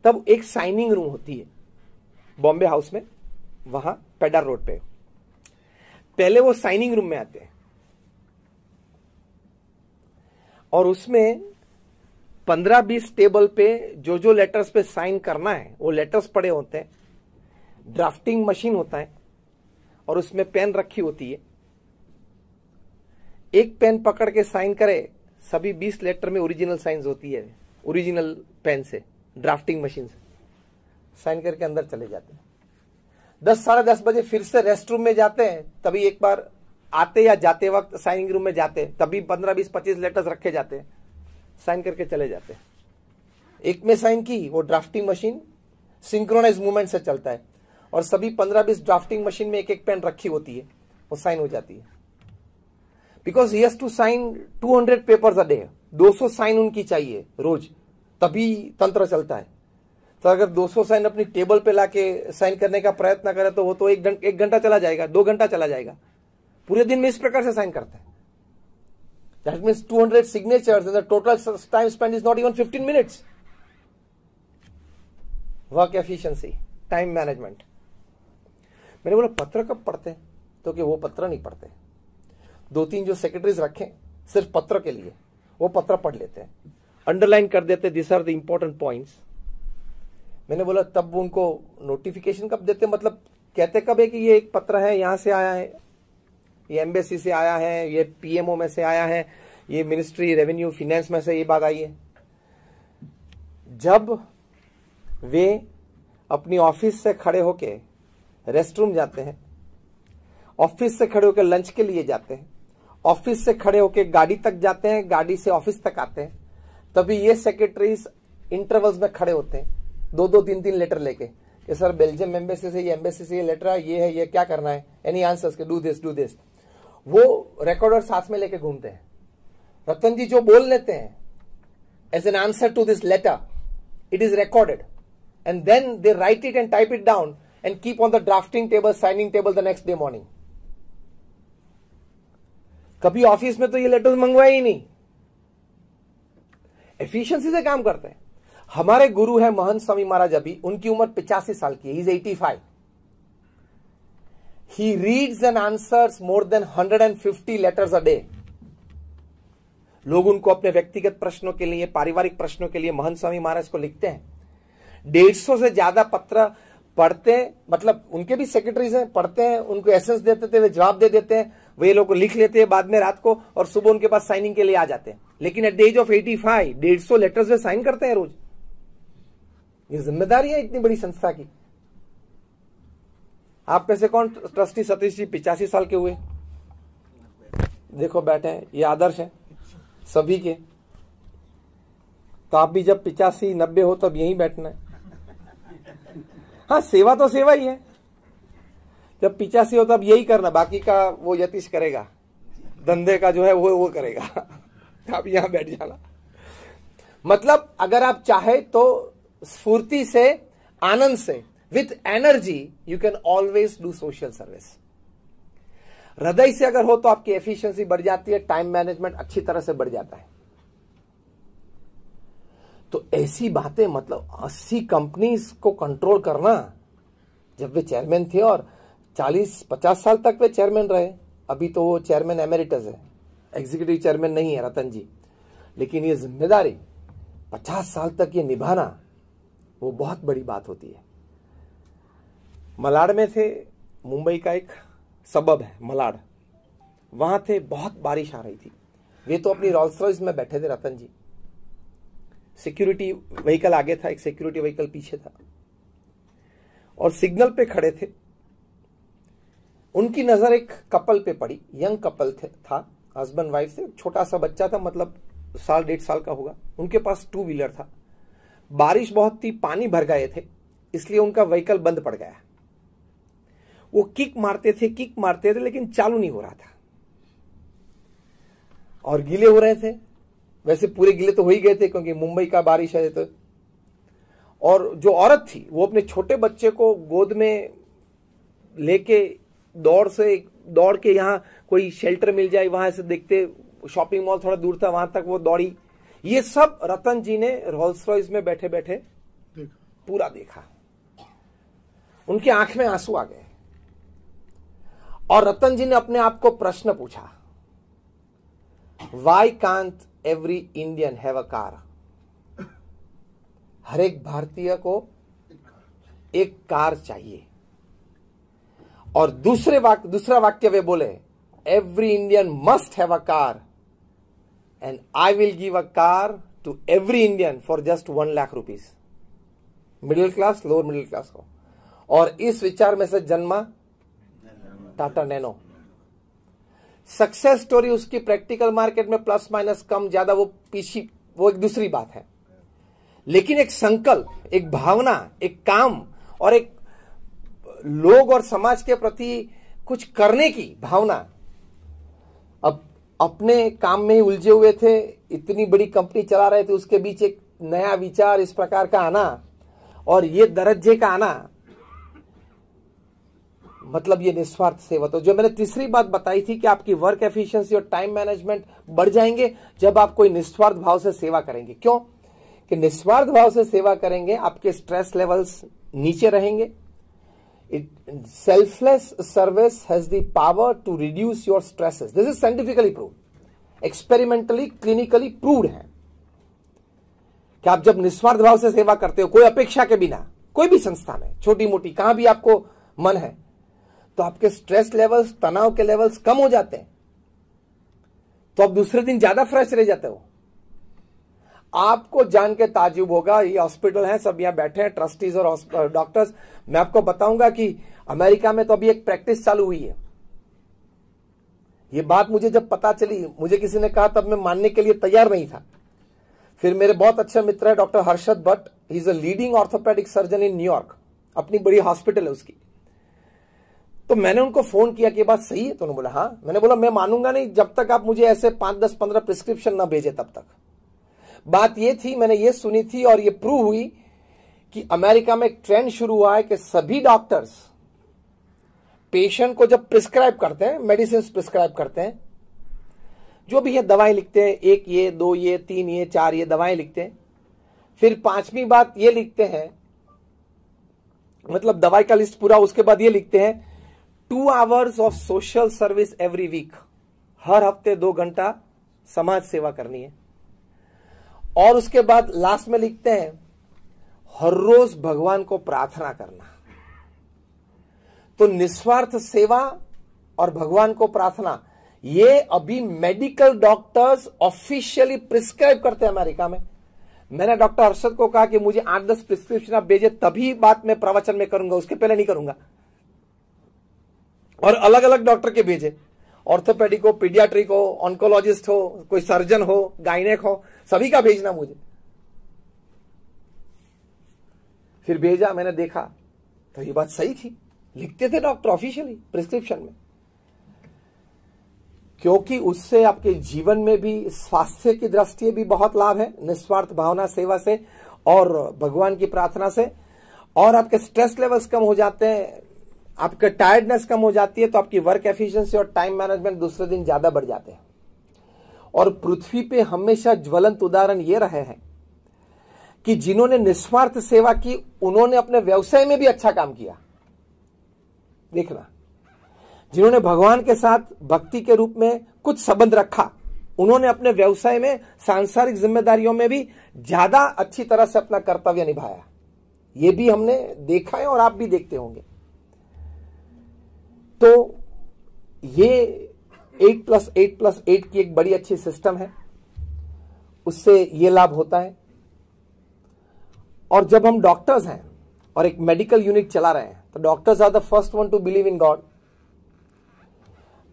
तब एक साइनिंग रूम होती है बॉम्बे हाउस में, वहां पेडर रोड पे। पहले वो साइनिंग रूम में आते हैं और उसमें 15-20 टेबल पे जो जो लेटर्स पे साइन करना है वो लेटर्स पड़े होते हैं, ड्राफ्टिंग मशीन होता है और उसमें पेन रखी होती है। एक पेन पकड़ के साइन करे, सभी 20 लेटर में ओरिजिनल साइंस होती है, ओरिजिनल पेन से, ड्राफ्टिंग मशीन से साइन करके अंदर चले जाते हैं। 10-10:30 बजे फिर से रेस्ट रूम में जाते हैं, तभी एक बार आते या जाते वक्त साइनिंग रूम में जाते हैं, तभी 15-20-25 लेटर्स रखे जाते हैं, साइन करके चले जाते हैं। एक में साइन की, वो ड्राफ्टिंग मशीन सिंक्रोनाइज मूवमेंट से चलता है, और सभी 15-20 ड्राफ्टिंग मशीन में एक एक पेन रखी होती है, वो साइन हो जाती है। Because he has to sign 200 papers a day, 200 sign उनकी चाहिए रोज, तभी तंत्र चलता है। तो अगर 200 साइन अपनी टेबल पे लाके साइन करने का प्रयत्न करे तो वो तो एक घंटा चला जाएगा, 2 घंटा चला जाएगा। पूरे दिन में इस प्रकार से साइन करते हैं। That means 200 signatures and the total time spend is not even 15 minutes. Work efficiency, time management. मैंने बोला पत्र कब पढ़ते हैं, तो कि वो पत्र नहीं पढ़ते। 2-3 जो सेक्रेटरीज रखे सिर्फ पत्र के लिए, वो पत्र पढ़ लेते हैं, अंडरलाइन कर देते, this are the important points. मैंने बोला तब वो उनको नोटिफिकेशन कब देते, मतलब कहते कब है कि ये एक पत्र है, यहां से आया है, ये एम्बेसी से आया है, ये पीएमओ में से आया है, ये मिनिस्ट्री रेवेन्यू फाइनेंस में से ये बात आई है। जब वे अपनी ऑफिस से खड़े होके रेस्टरूम जाते हैं, ऑफिस से खड़े होकर लंच के लिए जाते हैं, ऑफिस से खड़े होकर गाड़ी तक जाते हैं, गाड़ी से ऑफिस तक आते हैं, तभी ये सेक्रेटरीज इंटरवल्स में खड़े होते हैं 2-2, 3-3 लेटर लेके कि सर बेल्जियम एम्बेसी से ये लेटर है, ये क्या करना है, एनी आंसर्स के, डू दिस। वो रिकॉर्डर साथ में लेके घूमते हैं। रतन जी जो बोल लेते हैं as an answer to this letter, it is recorded and then they write it and type it down and keep on the drafting table, signing table the next day morning. कभी ऑफिस में तो ये लेटर्स मंगवाए ही नहीं, एफिशिएंसी से काम करते हैं। हमारे गुरु है महंत स्वामी महाराज, अभी उनकी उम्र 85 साल की है, he is 85। He reads and answers more than 150 letters a day. लोग उनको अपने व्यक्तिगत प्रश्नों के लिए, पारिवारिक प्रश्नों के लिए महंत स्वामी महाराज को लिखते हैं। 150 से ज्यादा पत्र पढ़ते हैं, मतलब उनके भी सेक्रेटरीज हैं, पढ़ते हैं, उनको एसेंस देते थे, वे जवाब दे देते हैं, वे लोग को लिख लेते हैं बाद में रात को, और सुबह उनके पास साइनिंग के लिए आ जाते हैं। लेकिन at the age of 85 150 letters वे साइन करते हैं रोज। ये जिम्मेदारी है इतनी बड़ी संस्था की। आप में से कौन ट्रस्टी सतीश जी 85 साल के हुए? देखो बैठे हैं, ये आदर्श है सभी के। तो आप भी जब 85-90 हो तब यहीं बैठना है। हाँ, सेवा तो सेवा ही है। जब 85 हो तब यही करना, बाकी का वो यतीश करेगा, धंधे का जो है वो करेगा। आप यहां बैठ जाना। मतलब अगर आप चाहे तो स्फूर्ति से, आनंद से, with energy you can always do social service. हृदय से अगर हो तो आपकी एफिशिएंसी बढ़ जाती है, टाइम मैनेजमेंट अच्छी तरह से बढ़ जाता है। तो ऐसी बातें, मतलब 80 कंपनीज को कंट्रोल करना, जब वे चेयरमैन थे और 40-50 साल तक वे चेयरमैन रहे। अभी तो वो चेयरमैन एमेरिटस है, एग्जीक्यूटिव चेयरमैन नहीं है रतन जी, लेकिन ये जिम्मेदारी 50 साल तक ये निभाना वो बहुत बड़ी बात होती है। मलाड में थे, मुंबई का एक सबब है मलाड, वहां थे, बहुत बारिश आ रही थी। वे तो अपनी रोल्स रॉयस में बैठे थे रतन जी, सिक्योरिटी व्हीकल आगे था, एक सिक्योरिटी व्हीकल पीछे था, और सिग्नल पे खड़े थे। उनकी नजर एक कपल पे पड़ी, यंग कपल था, हस्बैंड वाइफ से, छोटा सा बच्चा था, मतलब 1.5 साल का होगा। उनके पास 2 व्हीलर था। बारिश बहुत थी, पानी भर गए थे, इसलिए उनका व्हीकल बंद पड़ गया। वो किक मारते थे, लेकिन चालू नहीं हो रहा था, और गीले हो रहे थे। वैसे पूरे गीले तो हो ही गए थे क्योंकि मुंबई का बारिश है तो। और जो औरत थी वो अपने छोटे बच्चे को गोद में लेके दौड़ के, यहां कोई शेल्टर मिल जाए वहां से देखते, शॉपिंग मॉल थोड़ा दूर था, वहां तक वो दौड़ी। ये सब रतन जी ने रोल्स रॉयस में बैठे बैठे पूरा देखा। उनकी आंख में आंसू आ गए, और रतन जी ने अपने आप को प्रश्न पूछा, why can't every Indian have a car? हर एक भारतीय को एक कार चाहिए। और दूसरा वाक्य वे बोले, every Indian must have a car and I will give a car to every Indian for just 1 lakh rupees. Middle class, lower middle class को। और इस विचार में से जन्मा टाटा नैनो। सक्सेस स्टोरी उसकी प्रैक्टिकल मार्केट में प्लस माइनस कम ज्यादा वो एक दूसरी बात है, लेकिन एक संकल्प, एक भावना, एक काम और एक लोग और समाज के प्रति कुछ करने की भावना। अब अपने काम में ही उलझे हुए थे, इतनी बड़ी कंपनी चला रहे थे, उसके बीच एक नया विचार इस प्रकार का आना और ये दर्जे का आना, मतलब ये निस्वार्थ सेवा। तो जो मैंने तीसरी बात बताई थी कि आपकी वर्क एफिशिएंसी और टाइम मैनेजमेंट बढ़ जाएंगे जब आप कोई निस्वार्थ भाव से सेवा करेंगे। क्यों? कि निस्वार्थ भाव से सेवा करेंगे, आपके स्ट्रेस लेवल्स नीचे रहेंगे। Selfless service has the power to reduce your stresses. This is scientifically proved, experimentally, clinically proved है कि आप जब निस्वार्थ भाव से सेवा करते हो, कोई अपेक्षा के बिना, कोई भी संस्था में, छोटी मोटी, कहां भी आपको मन है, तो आपके स्ट्रेस लेवल्स, तनाव के लेवल्स कम हो जाते हैं, तो आप दूसरे दिन ज्यादा फ्रेश रह जाते हो। आपको जान के ताज्जुब होगा, ये हॉस्पिटल है, सब यहां बैठे हैं, ट्रस्टीज और डॉक्टर्स। मैं आपको बताऊंगा कि अमेरिका में तो अभी एक प्रैक्टिस चालू हुई है। ये बात मुझे जब पता चली, मुझे किसी ने कहा, तब मैं मानने के लिए तैयार नहीं था। फिर मेरे बहुत अच्छे मित्र है doctor Harshad Bhatt, he is a leading orthopaedic surgeon in New York, अपनी बड़ी हॉस्पिटल है उसकी। तो मैंने उनको फोन किया कि ये बात सही है? तो उन्होंने बोला हाँ। मैंने बोला मैं मानूंगा नहीं जब तक आप मुझे ऐसे 5, 10, 15 प्रिस्क्रिप्शन ना भेजे तब तक। बात ये थी, मैंने ये सुनी थी और ये प्रूव हुई कि अमेरिका में एक ट्रेंड शुरू हुआ है कि सभी डॉक्टर्स पेशेंट को जब प्रिस्क्राइब करते हैं, मेडिसिन प्रिस्क्राइब करते हैं, जो भी ये दवाएं लिखते हैं, 1 ये, 2 ये, 3 ये, 4 ये दवाएं लिखते हैं, फिर 5वीं बात ये लिखते हैं, मतलब दवाई का लिस्ट पूरा, उसके बाद ये लिखते हैं 2 hours of social service every week, हर हफ्ते 2 घंटा समाज सेवा करनी है। और उसके बाद लास्ट में लिखते हैं हर रोज भगवान को प्रार्थना करना। तो निस्वार्थ सेवा और भगवान को प्रार्थना, ये अभी मेडिकल डॉक्टर्स ऑफिशियली प्रिस्क्राइब करते हैं अमेरिका में। मैंने डॉक्टर हर्षद को कहा कि मुझे 8-10 प्रिस्क्रिप्शन आप भेजे, तभी बात मैं प्रवचन में करूंगा, उसके पहले नहीं करूंगा। और अलग अलग डॉक्टर के भेजे, ऑर्थोपेडिक हो, पीडियाट्रिक हो, ऑन्कोलॉजिस्ट हो, कोई सर्जन हो, गायनेक हो, सभी का भेजना मुझे। फिर भेजा, मैंने देखा तो ये बात सही थी, लिखते थे डॉक्टर ऑफिशियली प्रिस्क्रिप्शन में, क्योंकि उससे आपके जीवन में भी, स्वास्थ्य की दृष्टि भी बहुत लाभ है निस्वार्थ भावना सेवा से और भगवान की प्रार्थना से। और आपके स्ट्रेस लेवल्स कम हो जाते हैं, आपका टायर्डनेस कम हो जाती है, तो आपकी वर्क एफिशिएंसी और टाइम मैनेजमेंट दूसरे दिन ज्यादा बढ़ जाते हैं। और पृथ्वी पे हमेशा ज्वलंत उदाहरण ये रहे हैं कि जिन्होंने निस्वार्थ सेवा की, उन्होंने अपने व्यवसाय में भी अच्छा काम किया। देखना, जिन्होंने भगवान के साथ भक्ति के रूप में कुछ संबंध रखा, उन्होंने अपने व्यवसाय में, सांसारिक जिम्मेदारियों में भी ज्यादा अच्छी तरह से अपना कर्तव्य निभाया। ये भी हमने देखा है और आप भी देखते होंगे। तो ये 8+8+8 की एक बड़ी अच्छी सिस्टम है, उससे ये लाभ होता है। और जब हम डॉक्टर्स हैं और एक मेडिकल यूनिट चला रहे हैं, तो doctors are the first one to believe in God.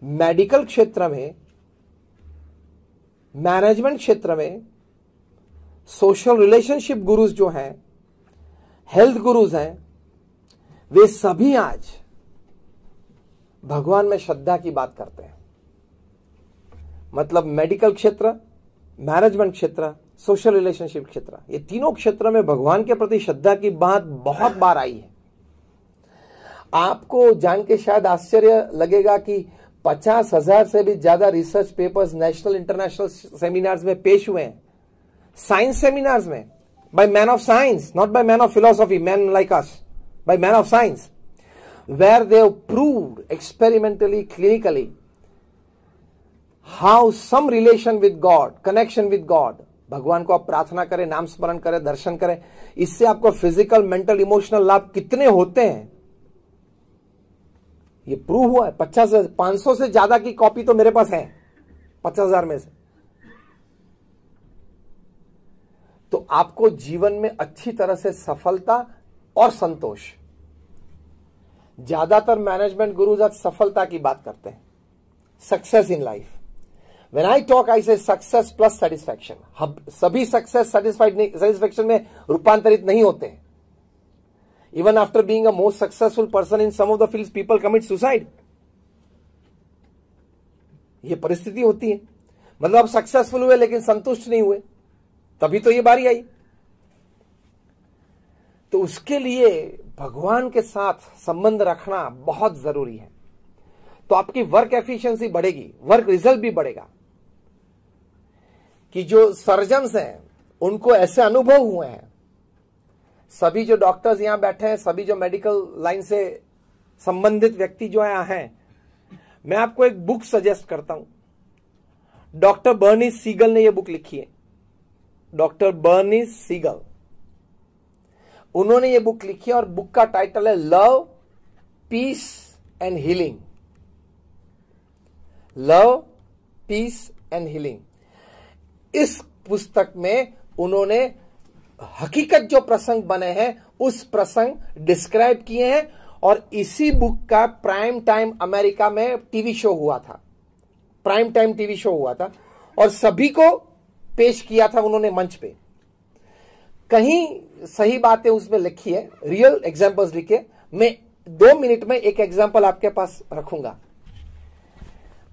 Medical क्षेत्र में, मैनेजमेंट क्षेत्र में, सोशल रिलेशनशिप गुरुज जो हैं, हेल्थ गुरुज हैं, वे सभी आज भगवान में श्रद्धा की बात करते हैं। मतलब मेडिकल क्षेत्र, मैनेजमेंट क्षेत्र, सोशल रिलेशनशिप क्षेत्र, ये तीनों क्षेत्रों में भगवान के प्रति श्रद्धा की बात बहुत बार आई है। आपको जान के शायद आश्चर्य लगेगा कि 50,000 से भी ज्यादा research papers national international seminars में पेश हुए हैं, साइंस सेमिनार्स में, by man of science, not by man of philosophy, man like us, by man of science, where they have proved experimentally, clinically, how some relation with God, connection with God, भगवान को आप प्रार्थना करें, नाम स्मरण करें, दर्शन करें, इससे आपको फिजिकल, मेंटल, इमोशनल लाभ कितने होते हैं, ये प्रूव हुआ है। 500 से ज्यादा की कॉपी तो मेरे पास है 50,000 में से। तो आपको जीवन में अच्छी तरह से सफलता और संतोष, ज्यादातर मैनेजमेंट गुरुज आज सफलता की बात करते हैं, success in life. When I talk I से सक्सेस प्लस सेटिस्फैक्शन। सभी सक्सेस सेटिस्फेक्शन में रूपांतरित नहीं होते हैं। Even after being a most successful person in some of the fields, people commit suicide. ये परिस्थिति होती है। मतलब आप सक्सेसफुल हुए लेकिन संतुष्ट नहीं हुए, तभी तो ये बारी आई। तो उसके लिए भगवान के साथ संबंध रखना बहुत जरूरी है। तो आपकी वर्क एफिशिएंसी बढ़ेगी, वर्क रिजल्ट भी बढ़ेगा। कि जो सर्जन्स हैं उनको ऐसे अनुभव हुए हैं, सभी जो डॉक्टर्स यहां बैठे हैं, सभी जो मेडिकल लाइन से संबंधित व्यक्ति जो यहां हैं, मैं आपको एक बुक सजेस्ट करता हूं। डॉक्टर बर्नी सीगल ने यह बुक लिखी है। डॉक्टर बर्नी सीगल, उन्होंने यह बुक लिखी है और बुक का टाइटल है love, peace and healing. Love, peace and healing. इस पुस्तक में उन्होंने हकीकत जो प्रसंग बने हैं उस प्रसंग डिस्क्राइब किए हैं, और इसी बुक का प्राइम टाइम अमेरिका में टीवी शो हुआ था। प्राइम टाइम टीवी शो हुआ था और सभी को पेश किया था उन्होंने मंच पे। कहीं सही बातें उसमें लिखी है, रियल एग्जांपल्स लिखे। मैं 2 मिनट में एक एग्जांपल आपके पास रखूंगा।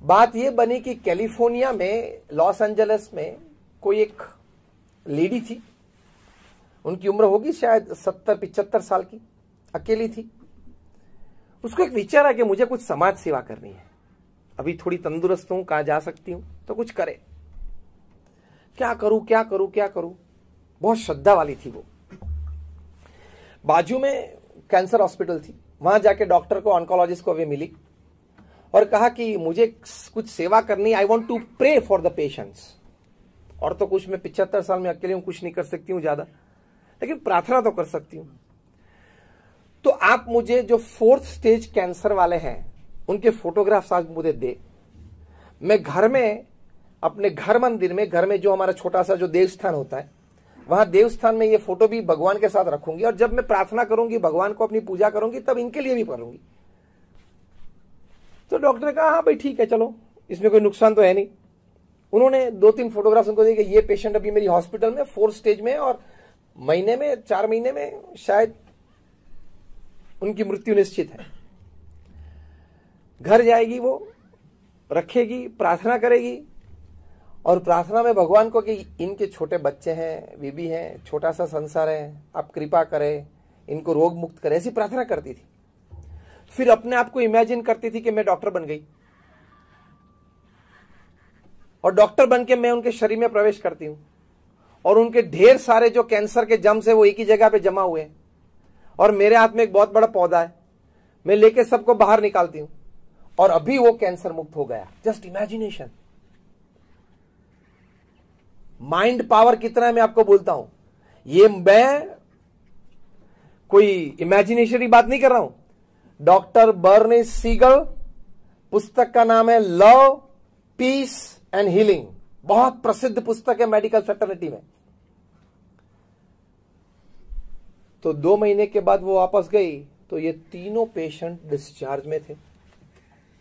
बात यह बनी कि कैलिफोर्निया में, लॉस एंजलिस में कोई एक लेडी थी, उनकी उम्र होगी शायद 70-75 साल की, अकेली थी। उसको एक विचार आया कि मुझे कुछ समाज सेवा करनी है, अभी थोड़ी तंदुरुस्त हूं, कहां जा सकती हूं तो कुछ करे, क्या करूं क्या करूं क्या करूं। बहुत श्रद्धा वाली थी वो। बाजू में कैंसर हॉस्पिटल थी, वहां जाके डॉक्टर को, ऑन्कोलॉजिस्ट को वे मिली और कहा कि मुझे कुछ सेवा करनी, I want to pray for the patients. और तो कुछ, मैं 75 साल में अकेले हूं, कुछ नहीं कर सकती हूं ज्यादा, लेकिन प्रार्थना तो कर सकती हूं। तो आप मुझे जो 4th स्टेज कैंसर वाले हैं उनके फोटोग्राफ्स आज मुझे दे। मैं घर में, अपने घर मंदिर में, घर में जो हमारा छोटा सा जो देवस्थान होता है, वहां देवस्थान में ये फोटो भी भगवान के साथ रखूंगी, और जब मैं प्रार्थना करूंगी, भगवान को अपनी पूजा करूंगी, तब इनके लिए भी करूंगी। तो डॉक्टर ने कहा हाँ भाई ठीक है, चलो, इसमें कोई नुकसान तो है नहीं। उन्होंने 2-3 फोटोग्राफ्स उनको दिए कि ये पेशेंट अभी मेरी हॉस्पिटल में 4th स्टेज में, और महीने में, 4 महीने में शायद उनकी मृत्यु निश्चित है। घर जाएगी, वो रखेगी, प्रार्थना करेगी, और प्रार्थना में भगवान को कि इनके छोटे बच्चे हैं, बीबी हैं, छोटा सा संसार है, आप कृपा करें, इनको रोग मुक्त करें, ऐसी प्रार्थना करती थी। फिर अपने आप को इमेजिन करती थी कि मैं डॉक्टर बन गई, और डॉक्टर बन के मैं उनके शरीर में प्रवेश करती हूं, और उनके ढेर सारे जो कैंसर के जम्स है वो एक ही जगह पे जमा हुए हैं, और मेरे हाथ में एक बहुत बड़ा पौधा है, मैं लेके सबको बाहर निकालती हूं, और अभी वो कैंसर मुक्त हो गया। Just imagination. माइंड पावर कितना है मैं आपको बोलता हूं। ये मैं कोई इमेजिनेशन की बात नहीं कर रहा हूं। डॉक्टर बर्नी सीगल, पुस्तक का नाम है लव, पीस एंड हीलिंग। बहुत प्रसिद्ध पुस्तक है मेडिकल फैटर्निटी में। तो 2 महीने के बाद वो वापस गई तो ये तीनों पेशेंट डिस्चार्ज में थे।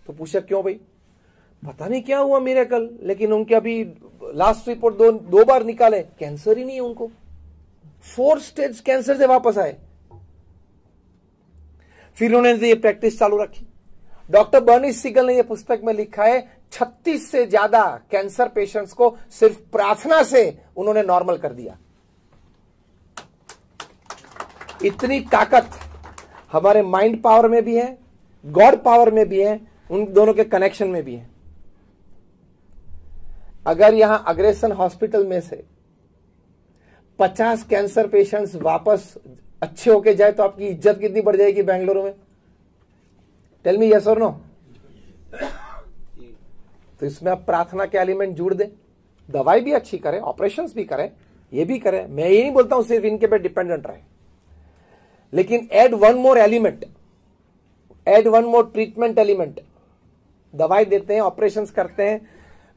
तो पूछा क्यों भाई? पता नहीं क्या हुआ मिरेकल, लेकिन उनके अभी लास्ट रिपोर्ट दो बार निकाले, कैंसर ही नहीं है उनको। 4th स्टेज कैंसर से वापस आए। फिर उन्होंने ये प्रैक्टिस चालू रखी। डॉक्टर बर्नी सीगल ने ये पुस्तक में लिखा है 36 से ज्यादा कैंसर पेशेंट्स को सिर्फ प्रार्थना से उन्होंने नॉर्मल कर दिया। इतनी ताकत हमारे माइंड पावर में भी है, गॉड पावर में भी है, उन दोनों के कनेक्शन में भी है। अगर यहां अग्रेसन हॉस्पिटल में से 50 कैंसर पेशेंट्स वापस अच्छे होके जाए तो आपकी इज्जत कितनी बढ़ जाएगी बेंगलुरु में? टेल मी यस और नो। तो इसमें आप प्रार्थना के एलिमेंट जोड़ दें, दवाई भी अच्छी करें, ऑपरेशंस भी करें, ये भी करें। मैं ये नहीं बोलता हूं सिर्फ इनके पे डिपेंडेंट रहे, लेकिन add one more element, add one more treatment element. दवाई देते हैं, ऑपरेशंस करते हैं,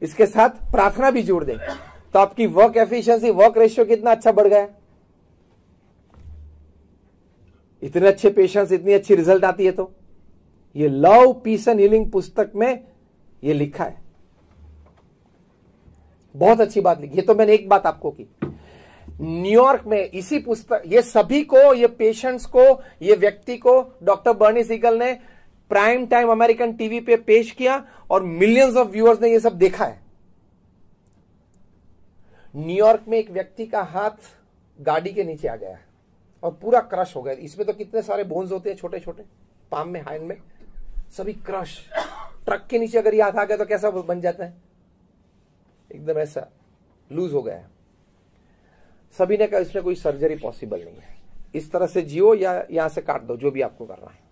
इसके साथ प्रार्थना भी जोड़ दें, तो आपकी वर्क एफिशिएंसी, वर्क रेशियो कितना अच्छा बढ़ गया। इतने अच्छे पेशेंट्स, इतनी अच्छी रिजल्ट आती है। तो ये लव, पीस एंड हीलिंग पुस्तक में ये लिखा है। बहुत अच्छी बात लिखी। ये तो मैंने एक बात आपको की। न्यूयॉर्क में इसी पुस्तक, ये सभी को, ये पेशेंट्स को, ये व्यक्ति को डॉक्टर बर्नी सीगल ने प्राइम टाइम अमेरिकन टीवी पे पेश किया और मिलियंस ऑफ व्यूअर्स ने ये सब देखा है। न्यूयॉर्क में एक व्यक्ति का हाथ गाड़ी के नीचे आ गया और पूरा क्रश हो गया। इसमें तो कितने सारे बोन्स होते हैं छोटे छोटे, पाम में, हैंड में, सभी क्रश। ट्रक के नीचे अगर ये हाथ आ गया तो कैसा बन जाता है, एकदम ऐसा लूज हो गया है। सभी ने कहा इसमें कोई सर्जरी पॉसिबल नहीं है, इस तरह से जियो या यहां से काट दो, जो भी आपको करना है।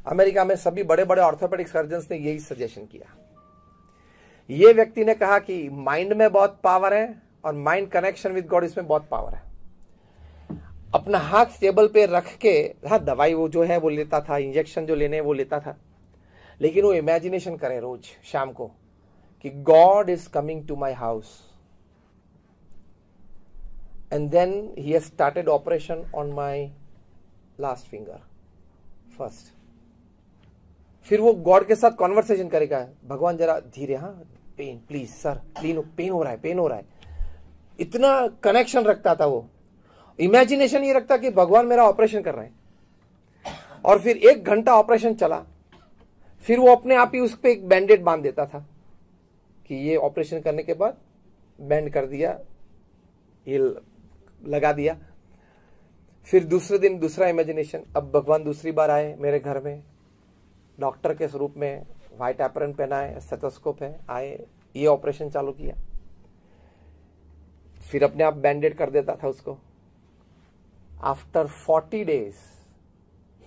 अमेरिका में सभी बड़े बड़े ऑर्थोपेडिक सर्जन्स ने यही सजेशन किया। ये व्यक्ति ने कहा कि माइंड में बहुत पावर है और माइंड कनेक्शन विद गॉड, इसमें बहुत पावर है। अपना हाथ टेबल पे रख के, हाँ दवाई वो जो है वो लेता था, इंजेक्शन जो लेने वो लेता था, लेकिन वो इमेजिनेशन करे रोज शाम को कि God is coming to my house. And then he has started operation on my last finger first. फिर वो गॉड के साथ कॉन्वर्सेशन करेगा, भगवान जरा धीरे, हाँ पेन प्लीज सर, पेन हो रहा है, पेन हो रहा है। इतना कनेक्शन रखता था वो, इमेजिनेशन ये रखता कि भगवान मेरा ऑपरेशन कर रहे हैं। और फिर 1 घंटा ऑपरेशन चला, फिर वो अपने आप ही उस पर एक बैंडेड बांध देता था कि ये ऑपरेशन करने के बाद बैंड कर दिया, ये लगा दिया। फिर दूसरे दिन दूसरा इमेजिनेशन, अब भगवान दूसरी बार आए मेरे घर में, डॉक्टर के स्वरूप में, व्हाइट एप्रन पहना है, स्टेथोस्कोप है, आए, ये ऑपरेशन चालू किया। फिर अपने आप बैंडेड कर देता था उसको। After 40 days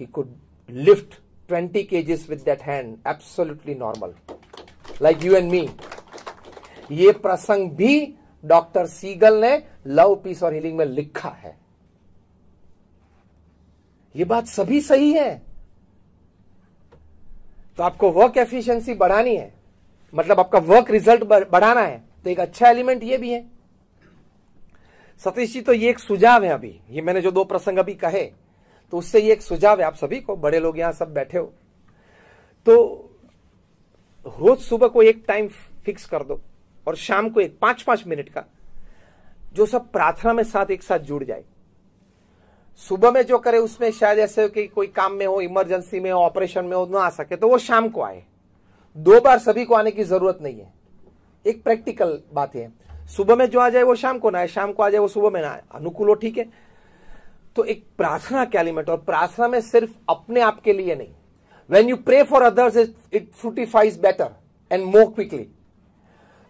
he could lift 20 kgs with that hand, absolutely normal, like you and me. ये प्रसंग भी डॉक्टर सीगल ने लव, पीस और हीलिंग में लिखा है। ये बात सभी सही है। तो आपको वर्क एफिशिएंसी बढ़ानी है, मतलब आपका वर्क रिजल्ट बढ़ाना है, तो एक अच्छा एलिमेंट ये भी है। सतीश जी, तो ये एक सुझाव है। अभी ये मैंने जो 2 प्रसंग अभी कहे, तो उससे ये एक सुझाव है आप सभी को, बड़े लोग यहां सब बैठे हो, तो रोज सुबह को एक टाइम फिक्स कर दो और शाम को एक 5-5 मिनट का, जो सब प्रार्थना में साथ एक साथ जुड़ जाए। सुबह में जो करे उसमें शायद ऐसे कि कोई काम में हो, इमरजेंसी में हो, ऑपरेशन में हो, ना आ सके तो वो शाम को आए। 2 बार सभी को आने की जरूरत नहीं है। एक प्रैक्टिकल बात है, सुबह में जो आ जाए वो शाम को ना आए, शाम को आ जाए वो सुबह में ना आए, अनुकूल हो, ठीक है। तो एक प्रार्थना का एलिमेंट, और प्रार्थना में सिर्फ अपने आप के लिए नहीं, when you pray for others it fructifies better and more quickly.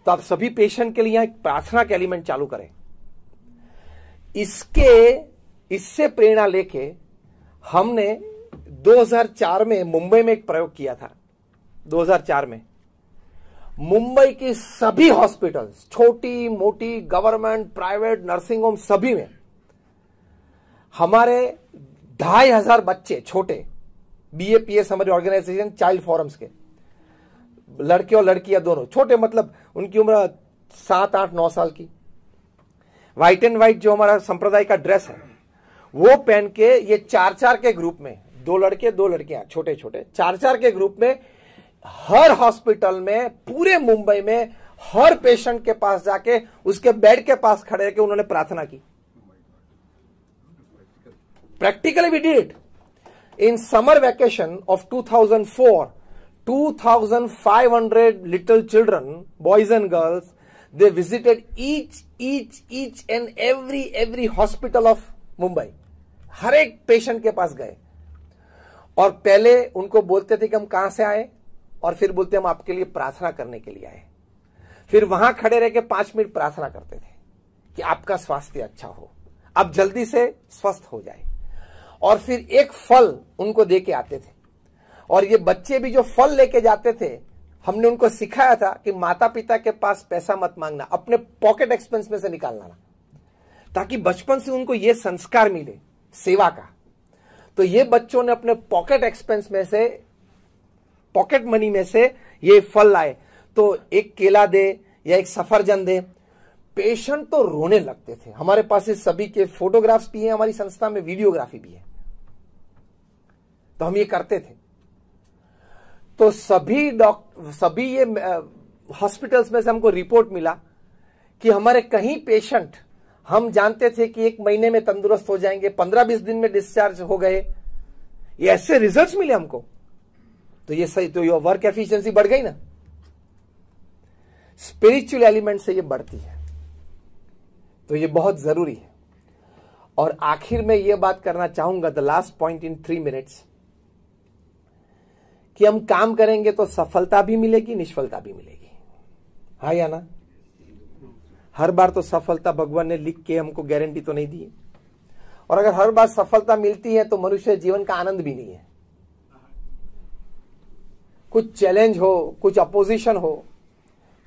तो आप सभी पेशेंट के लिए यहां एक प्रार्थना का एलिमेंट चालू करें। इससे प्रेरणा लेके हमने 2004 में मुंबई में एक प्रयोग किया था। 2004 में मुंबई की सभी हॉस्पिटल्स, छोटी मोटी, गवर्नमेंट, प्राइवेट, नर्सिंग होम, सभी में हमारे 2500 बच्चे छोटे, BAPS हमारी ऑर्गेनाइजेशन चाइल्ड फोरम्स के, लड़के और लड़कियां दोनों, छोटे मतलब उनकी उम्र 7, 8, 9 साल की, व्हाइट एंड व्हाइट जो हमारा संप्रदाय का ड्रेस है वो पहन के, ये 4-4 के ग्रुप में, 2 लड़के 2 लड़कियां, छोटे छोटे 4-4 के ग्रुप में, हर हॉस्पिटल में, पूरे मुंबई में, हर पेशेंट के पास जाके उसके बेड के पास खड़े रहकर उन्होंने प्रार्थना की। Practically we did. In summer vacation of 2004, 2500 little children, boys and girls, they visited each and every hospital of Mumbai. हर एक पेशेंट के पास गए और पहले उनको बोलते थे कि हम कहां से आए, और फिर बोलते हम आपके लिए प्रार्थना करने के लिए आए। फिर वहां खड़े रह के 5 मिनट प्रार्थना करते थे कि आपका स्वास्थ्य अच्छा हो, आप जल्दी से स्वस्थ हो जाए, और फिर एक फल उनको दे के आते थे। और ये बच्चे भी जो फल लेके जाते थे, हमने उनको सिखाया था कि माता पिता के पास पैसा मत मांगना, अपने पॉकेट एक्सपेंस में से निकालना, ताकि बचपन से उनको ये संस्कार मिले सेवा का। तो ये बच्चों ने अपने पॉकेट एक्सपेंस में से, पॉकेट मनी में से ये फल लाए, तो एक केला दे या एक सफरजन दे, पेशेंट तो रोने लगते थे। हमारे पास इस सभी के फोटोग्राफ्स भी हैं, हमारी संस्था में वीडियोग्राफी भी है, तो हम ये करते थे। तो सभी ये हॉस्पिटल्स में से हमको रिपोर्ट मिला कि हमारे कहीं पेशेंट हम जानते थे कि 1 महीने में तंदुरुस्त हो जाएंगे, 15-20 दिन में डिस्चार्ज हो गए, ये ऐसे रिजल्ट्स मिले हमको, तो ये सही, तो ये वर्क एफिशिएंसी बढ़ गई ना। स्पिरिचुअल एलिमेंट से ये बढ़ती है, तो ये बहुत जरूरी है। और आखिर में ये बात करना चाहूंगा, the last point in 3 minutes, कि हम काम करेंगे तो सफलता भी मिलेगी, निष्फलता भी मिलेगी, हाँ या ना। हर बार तो सफलता भगवान ने लिख के हमको गारंटी तो नहीं दी है, और अगर हर बार सफलता मिलती है तो मनुष्य जीवन का आनंद भी नहीं है। कुछ चैलेंज हो, कुछ अपोजिशन हो,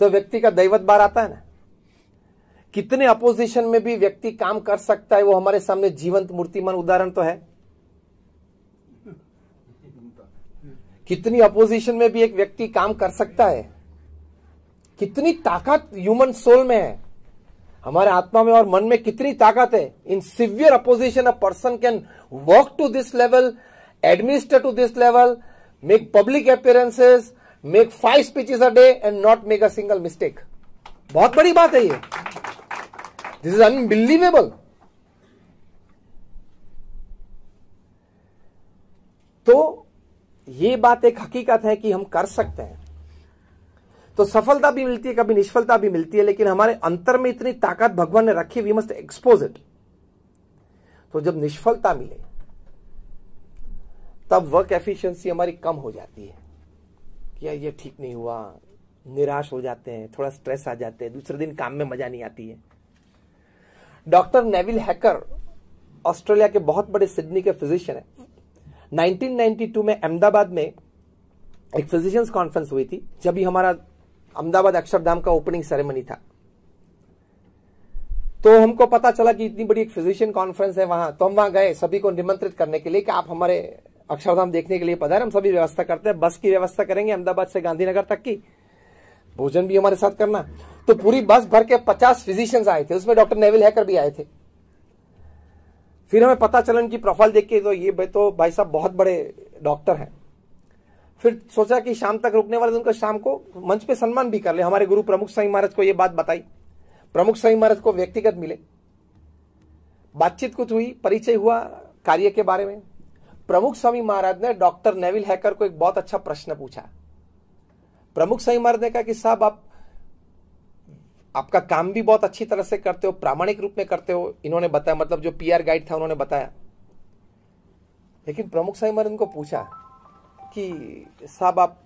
तो व्यक्ति का दैवत बार आता है ना। कितने अपोजिशन में भी व्यक्ति काम कर सकता है, वो हमारे सामने जीवंत मूर्तिमान उदाहरण तो है। कितनी अपोजिशन में भी एक व्यक्ति काम कर सकता है। कितनी ताकत ह्यूमन सोल में है, हमारे आत्मा में और मन में कितनी ताकत है। In severe opposition a person can work to this level, administer to this level, make public appearances, make 5 speeches a day and not make a single mistake. बहुत बड़ी बात है ये, दिस इज अनबिलीवेबल। तो ये बात एक हकीकत है कि हम कर सकते हैं। तो सफलता भी मिलती है, कभी निष्फलता भी मिलती है, लेकिन हमारे अंतर में इतनी ताकत भगवान ने रखी, वी मस्ट एक्सपोज इट। तो जब निष्फलता मिले तब वर्क एफिशिएंसी हमारी कम हो जाती है कि यार ये ठीक नहीं हुआ, निराश हो जाते हैं, थोड़ा स्ट्रेस आ जाते हैं, दूसरे दिन काम में मजा नहीं आती है। डॉक्टर नेविल हैकर ऑस्ट्रेलिया के बहुत बड़े सिडनी के फिजिशियन है। 1992 में अहमदाबाद में एक फिजिशियंस कॉन्फ्रेंस हुई थी, जब भी हमारा अहमदाबाद अक्षरधाम का ओपनिंग सेरेमनी था। तो हमको पता चला कि इतनी बड़ी एक फिजिशियन कॉन्फ्रेंस है वहां, तो हम वहां गए सभी को निमंत्रित करने के लिए कि आप हमारे अक्षरधाम देखने के लिए पधारें। हम सभी व्यवस्था करते हैं, बस की व्यवस्था करेंगे अहमदाबाद से गांधीनगर तक की, भोजन भी हमारे साथ करना। तो पूरी बस भर के 50 फिजिशियंस आए थे, उसमें डॉक्टर नेविल हैकर भी आए थे। फिर हमें पता चला उनकी प्रोफाइल देख के, तो ये भाई साहब बहुत बड़े डॉक्टर हैं। फिर सोचा कि शाम तक रुकने वाले, उनका शाम को मंच पे सम्मान भी कर ले। हमारे गुरु प्रमुख स्वामी महाराज को ये बात बताई, प्रमुख स्वामी महाराज को व्यक्तिगत मिले, बातचीत कुछ हुई, परिचय हुआ कार्य के बारे में। प्रमुख स्वामी महाराज ने डॉक्टर नेविल हैकर को एक बहुत अच्छा प्रश्न पूछा। प्रमुख स्वामी महाराज ने कहा कि साहब आपका काम भी बहुत अच्छी तरह से करते हो, प्रामाणिक रूप में करते हो, इन्होंने बताया, मतलब जो पीआर गाइड था उन्होंने बताया। लेकिन प्रमुख स्वामी महाराज को पूछा कि साहब आप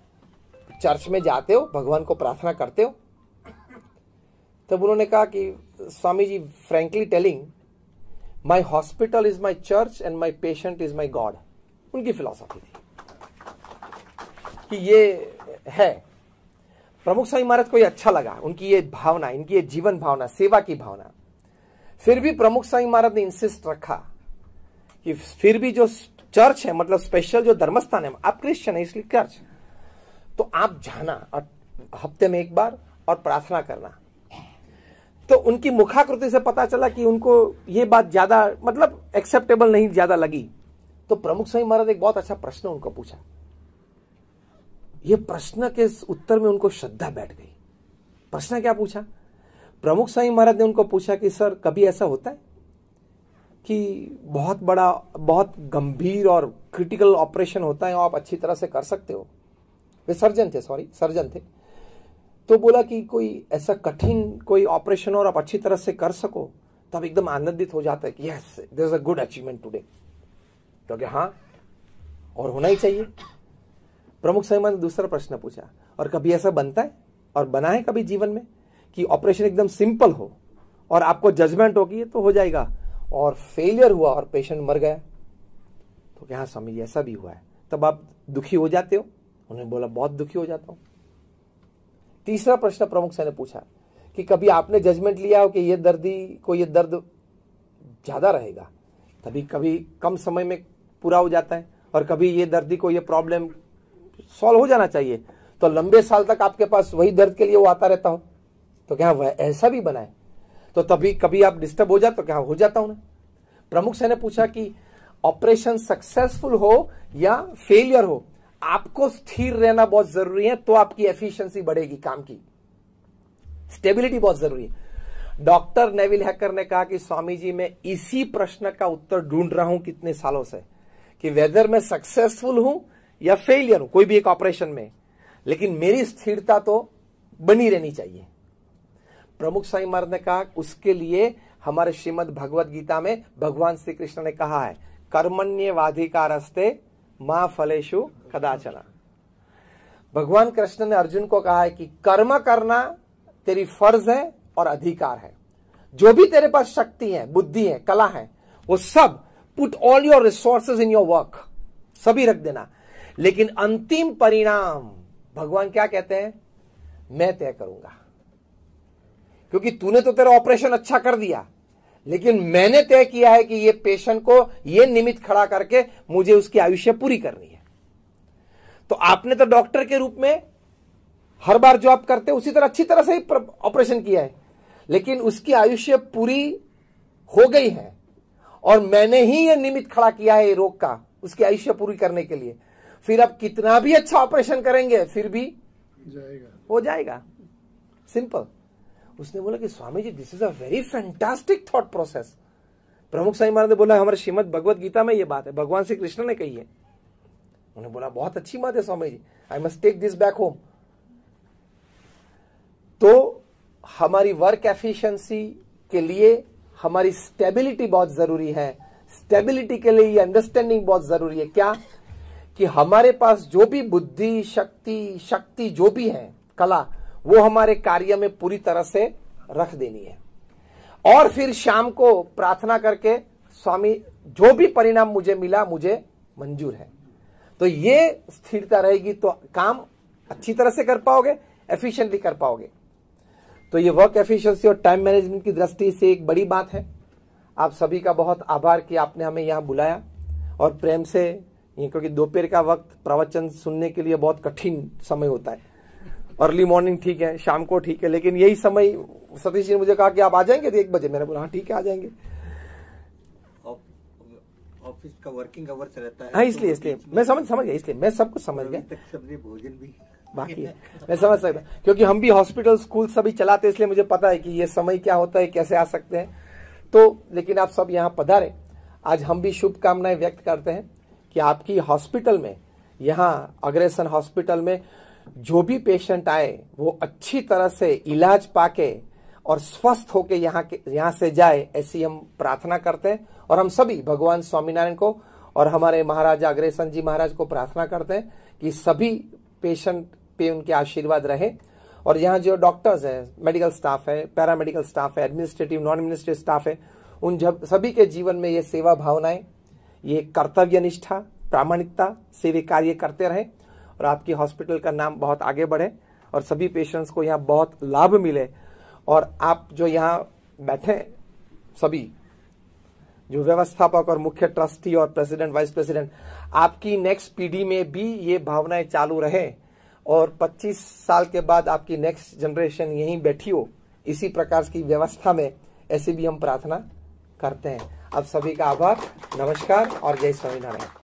चर्च में जाते हो, भगवान को प्रार्थना करते हो? तब उन्होंने कहा कि Swami ji, frankly telling, my hospital is my church and my patient is my god. उनकी फिलॉसफी थी कि ये है। प्रमुख स्वामी महाराज को ये अच्छा लगा, उनकी ये भावना, इनकी ये जीवन भावना, सेवा की भावना। फिर भी प्रमुख स्वामी महाराज ने इंसिस्ट रखा कि फिर भी जो चर्च है, मतलब स्पेशल जो धर्मस्थान है, आप क्रिश्चियन है इसलिए चर्च, तो आप जाना हफ्ते में 1 बार और प्रार्थना करना। तो उनकी मुखाकृति से पता चला कि उनको ये बात ज्यादा, मतलब एक्सेप्टेबल नहीं ज्यादा लगी। तो प्रमुख स्वामी महाराज एक बहुत अच्छा प्रश्न उनको पूछा। ये प्रश्न के उत्तर में उनको श्रद्धा बैठ गई। प्रश्न क्या पूछा? प्रमुख स्वामी महाराज ने उनको पूछा कि सर, कभी ऐसा होता है कि बहुत बड़ा, बहुत गंभीर और क्रिटिकल ऑपरेशन होता है, आप अच्छी तरह से कर सकते हो? वे सर्जन थे। तो बोला कि कोई ऐसा कठिन कोई ऑपरेशन और आप अच्छी तरह से कर सको, तो आप एकदम आनंदित हो जाता है कि yes, there is a good achievement today. तो क्या हाँ, और होना ही चाहिए। प्रमुख स्वामी महाराज ने दूसरा प्रश्न पूछा, और कभी ऐसा बनता है और बना है कभी जीवन में कि ऑपरेशन एकदम सिंपल हो और आपको जजमेंट होगी तो हो जाएगा, और फेलियर हुआ और पेशेंट मर गया? तो क्या हाँ स्वामी जी, ऐसा भी हुआ है। तब आप दुखी हो जाते हो? उन्होंने बोला बहुत दुखी हो जाता हूं। तीसरा प्रश्न प्रमुख स्वामी ने पूछा कि कभी आपने जजमेंट लिया हो कि ये दर्दी को ये दर्द ज्यादा रहेगा, तभी कभी कम समय में पूरा हो जाता है, और कभी ये दर्दी को ये प्रॉब्लम सॉल्व हो जाना चाहिए, तो लंबे साल तक आपके पास वही दर्द के लिए वो आता रहता हो? तो क्या वह ऐसा भी बना है? तो तभी कभी आप डिस्टर्ब हो जाते, तो क्या हो जाता हूं ना? प्रमुख स्वामी ने पूछा कि ऑपरेशन सक्सेसफुल हो या फेलियर हो, आपको स्थिर रहना बहुत जरूरी है, तो आपकी एफिशिएंसी बढ़ेगी, काम की स्टेबिलिटी बहुत जरूरी है। डॉक्टर नेविल हैकर ने कहा कि स्वामी जी मैं इसी प्रश्न का उत्तर ढूंढ रहा हूं कितने सालों से, कि वेदर मैं सक्सेसफुल हूं या फेलियर हूं कोई भी एक ऑपरेशन में, लेकिन मेरी स्थिरता तो बनी रहनी चाहिए। प्रमुख स्वामी महाराज ने कहा उसके लिए हमारे श्रीमद् भगवत गीता में भगवान श्री कृष्ण ने कहा है, कर्मण्येवाधिकारस्ते मा फलेषु कदाचन। भगवान कृष्ण ने अर्जुन को कहा है कि कर्म करना तेरी फर्ज है और अधिकार है। जो भी तेरे पास शक्ति है, बुद्धि है, कला है, वो सब put all your resources in your work, सभी रख देना। लेकिन अंतिम परिणाम भगवान क्या कहते हैं, मैं तय करूंगा। क्योंकि तूने तो तेरा ऑपरेशन अच्छा कर दिया, लेकिन मैंने तय किया है कि ये पेशेंट को ये निमित्त खड़ा करके मुझे उसकी आयुष्य पूरी करनी है। तो आपने तो डॉक्टर के रूप में हर बार जो आप करते हैं उसी तरह अच्छी तरह से ही ऑपरेशन किया है, लेकिन उसकी आयुष्य पूरी हो गई है और मैंने ही ये निमित्त खड़ा किया है रोग का उसकी आयुष्य पूरी करने के लिए। फिर आप कितना भी अच्छा ऑपरेशन करेंगे फिर भी हो जाएगा। सिंपल। उसने बोला कि Swami ji this is a very fantastic thought process. Pramukh Swami महाराज ने बोला हमारे श्रीमद् भगवत गीता में ये बात है, भगवान श्री कृष्ण ने कही है। उन्होंने बोला बहुत अच्छी बात है Swami ji, I must take this back home. तो हमारी वर्क एफिशिएंसी के लिए हमारी स्टेबिलिटी बहुत जरूरी है। स्टेबिलिटी के लिए ये अंडरस्टैंडिंग बहुत जरूरी है। क्या कि हमारे पास जो भी बुद्धि शक्ति जो भी है, कला, वो हमारे कार्य में पूरी तरह से रख देनी है। और फिर शाम को प्रार्थना करके स्वामी जो भी परिणाम मुझे मिला मुझे मंजूर है। तो ये स्थिरता रहेगी तो काम अच्छी तरह से कर पाओगे, एफिशिएंटली कर पाओगे। तो ये वर्क एफिशिएंसी और टाइम मैनेजमेंट की दृष्टि से एक बड़ी बात है। आप सभी का बहुत आभार कि आपने हमें यहाँ बुलाया और प्रेम से, क्योंकि दोपहर का वक्त प्रवचन सुनने के लिए बहुत कठिन समय होता है। अर्ली मॉर्निंग ठीक है, शाम को ठीक है, लेकिन यही समय सतीश जी ने मुझे कहा कि आप आ जाएंगे 1 बजे। मैंने बोला हाँ ठीक है आ जाएंगे। ऑफिस का वर्किंग आवर्स रहता है। हाँ इसलिए मैं समझ गया, इसलिए मैं सब कुछ समझ गया। सबने भोजन भी बाकी है, मैं समझ सकता, क्योंकि हम भी हॉस्पिटल स्कूल सभी चलाते हैं, इसलिए मुझे पता है कि ये समय क्या होता है, कैसे आ सकते हैं। तो लेकिन आप सब यहाँ पधारे। आज हम भी शुभकामनाएं व्यक्त करते हैं कि आपकी हॉस्पिटल में, यहाँ अग्रसेन हॉस्पिटल में जो भी पेशेंट आए वो अच्छी तरह से इलाज पाके और स्वस्थ होके यहाँ से जाए, ऐसी हम प्रार्थना करते हैं। और हम सभी भगवान स्वामीनारायण को और हमारे महाराजा अग्रसेन जी महाराज को प्रार्थना करते हैं कि सभी पेशेंट पे उनके आशीर्वाद रहे। और यहाँ जो डॉक्टर्स हैं, मेडिकल स्टाफ है, पैरामेडिकल स्टाफ है, एडमिनिस्ट्रेटिव नॉन एडमिनिस्ट्रेटिव स्टाफ है, उन सभी के जीवन में ये सेवा भावनाएं, ये कर्तव्य निष्ठा, प्रामाणिकता से वे कार्य करते रहे और आपकी हॉस्पिटल का नाम बहुत आगे बढ़े और सभी पेशेंट्स को यहाँ बहुत लाभ मिले। और आप जो यहाँ बैठे सभी जो व्यवस्थापक और मुख्य ट्रस्टी और प्रेसिडेंट, वाइस प्रेसिडेंट, आपकी नेक्स्ट पीढ़ी में भी ये भावनाएं चालू रहे और 25 साल के बाद आपकी नेक्स्ट जनरेशन यहीं बैठी हो इसी प्रकार की व्यवस्था में, ऐसी भी हम प्रार्थना करते हैं। आप सभी का आभार, नमस्कार और जय स्वामीनारायण।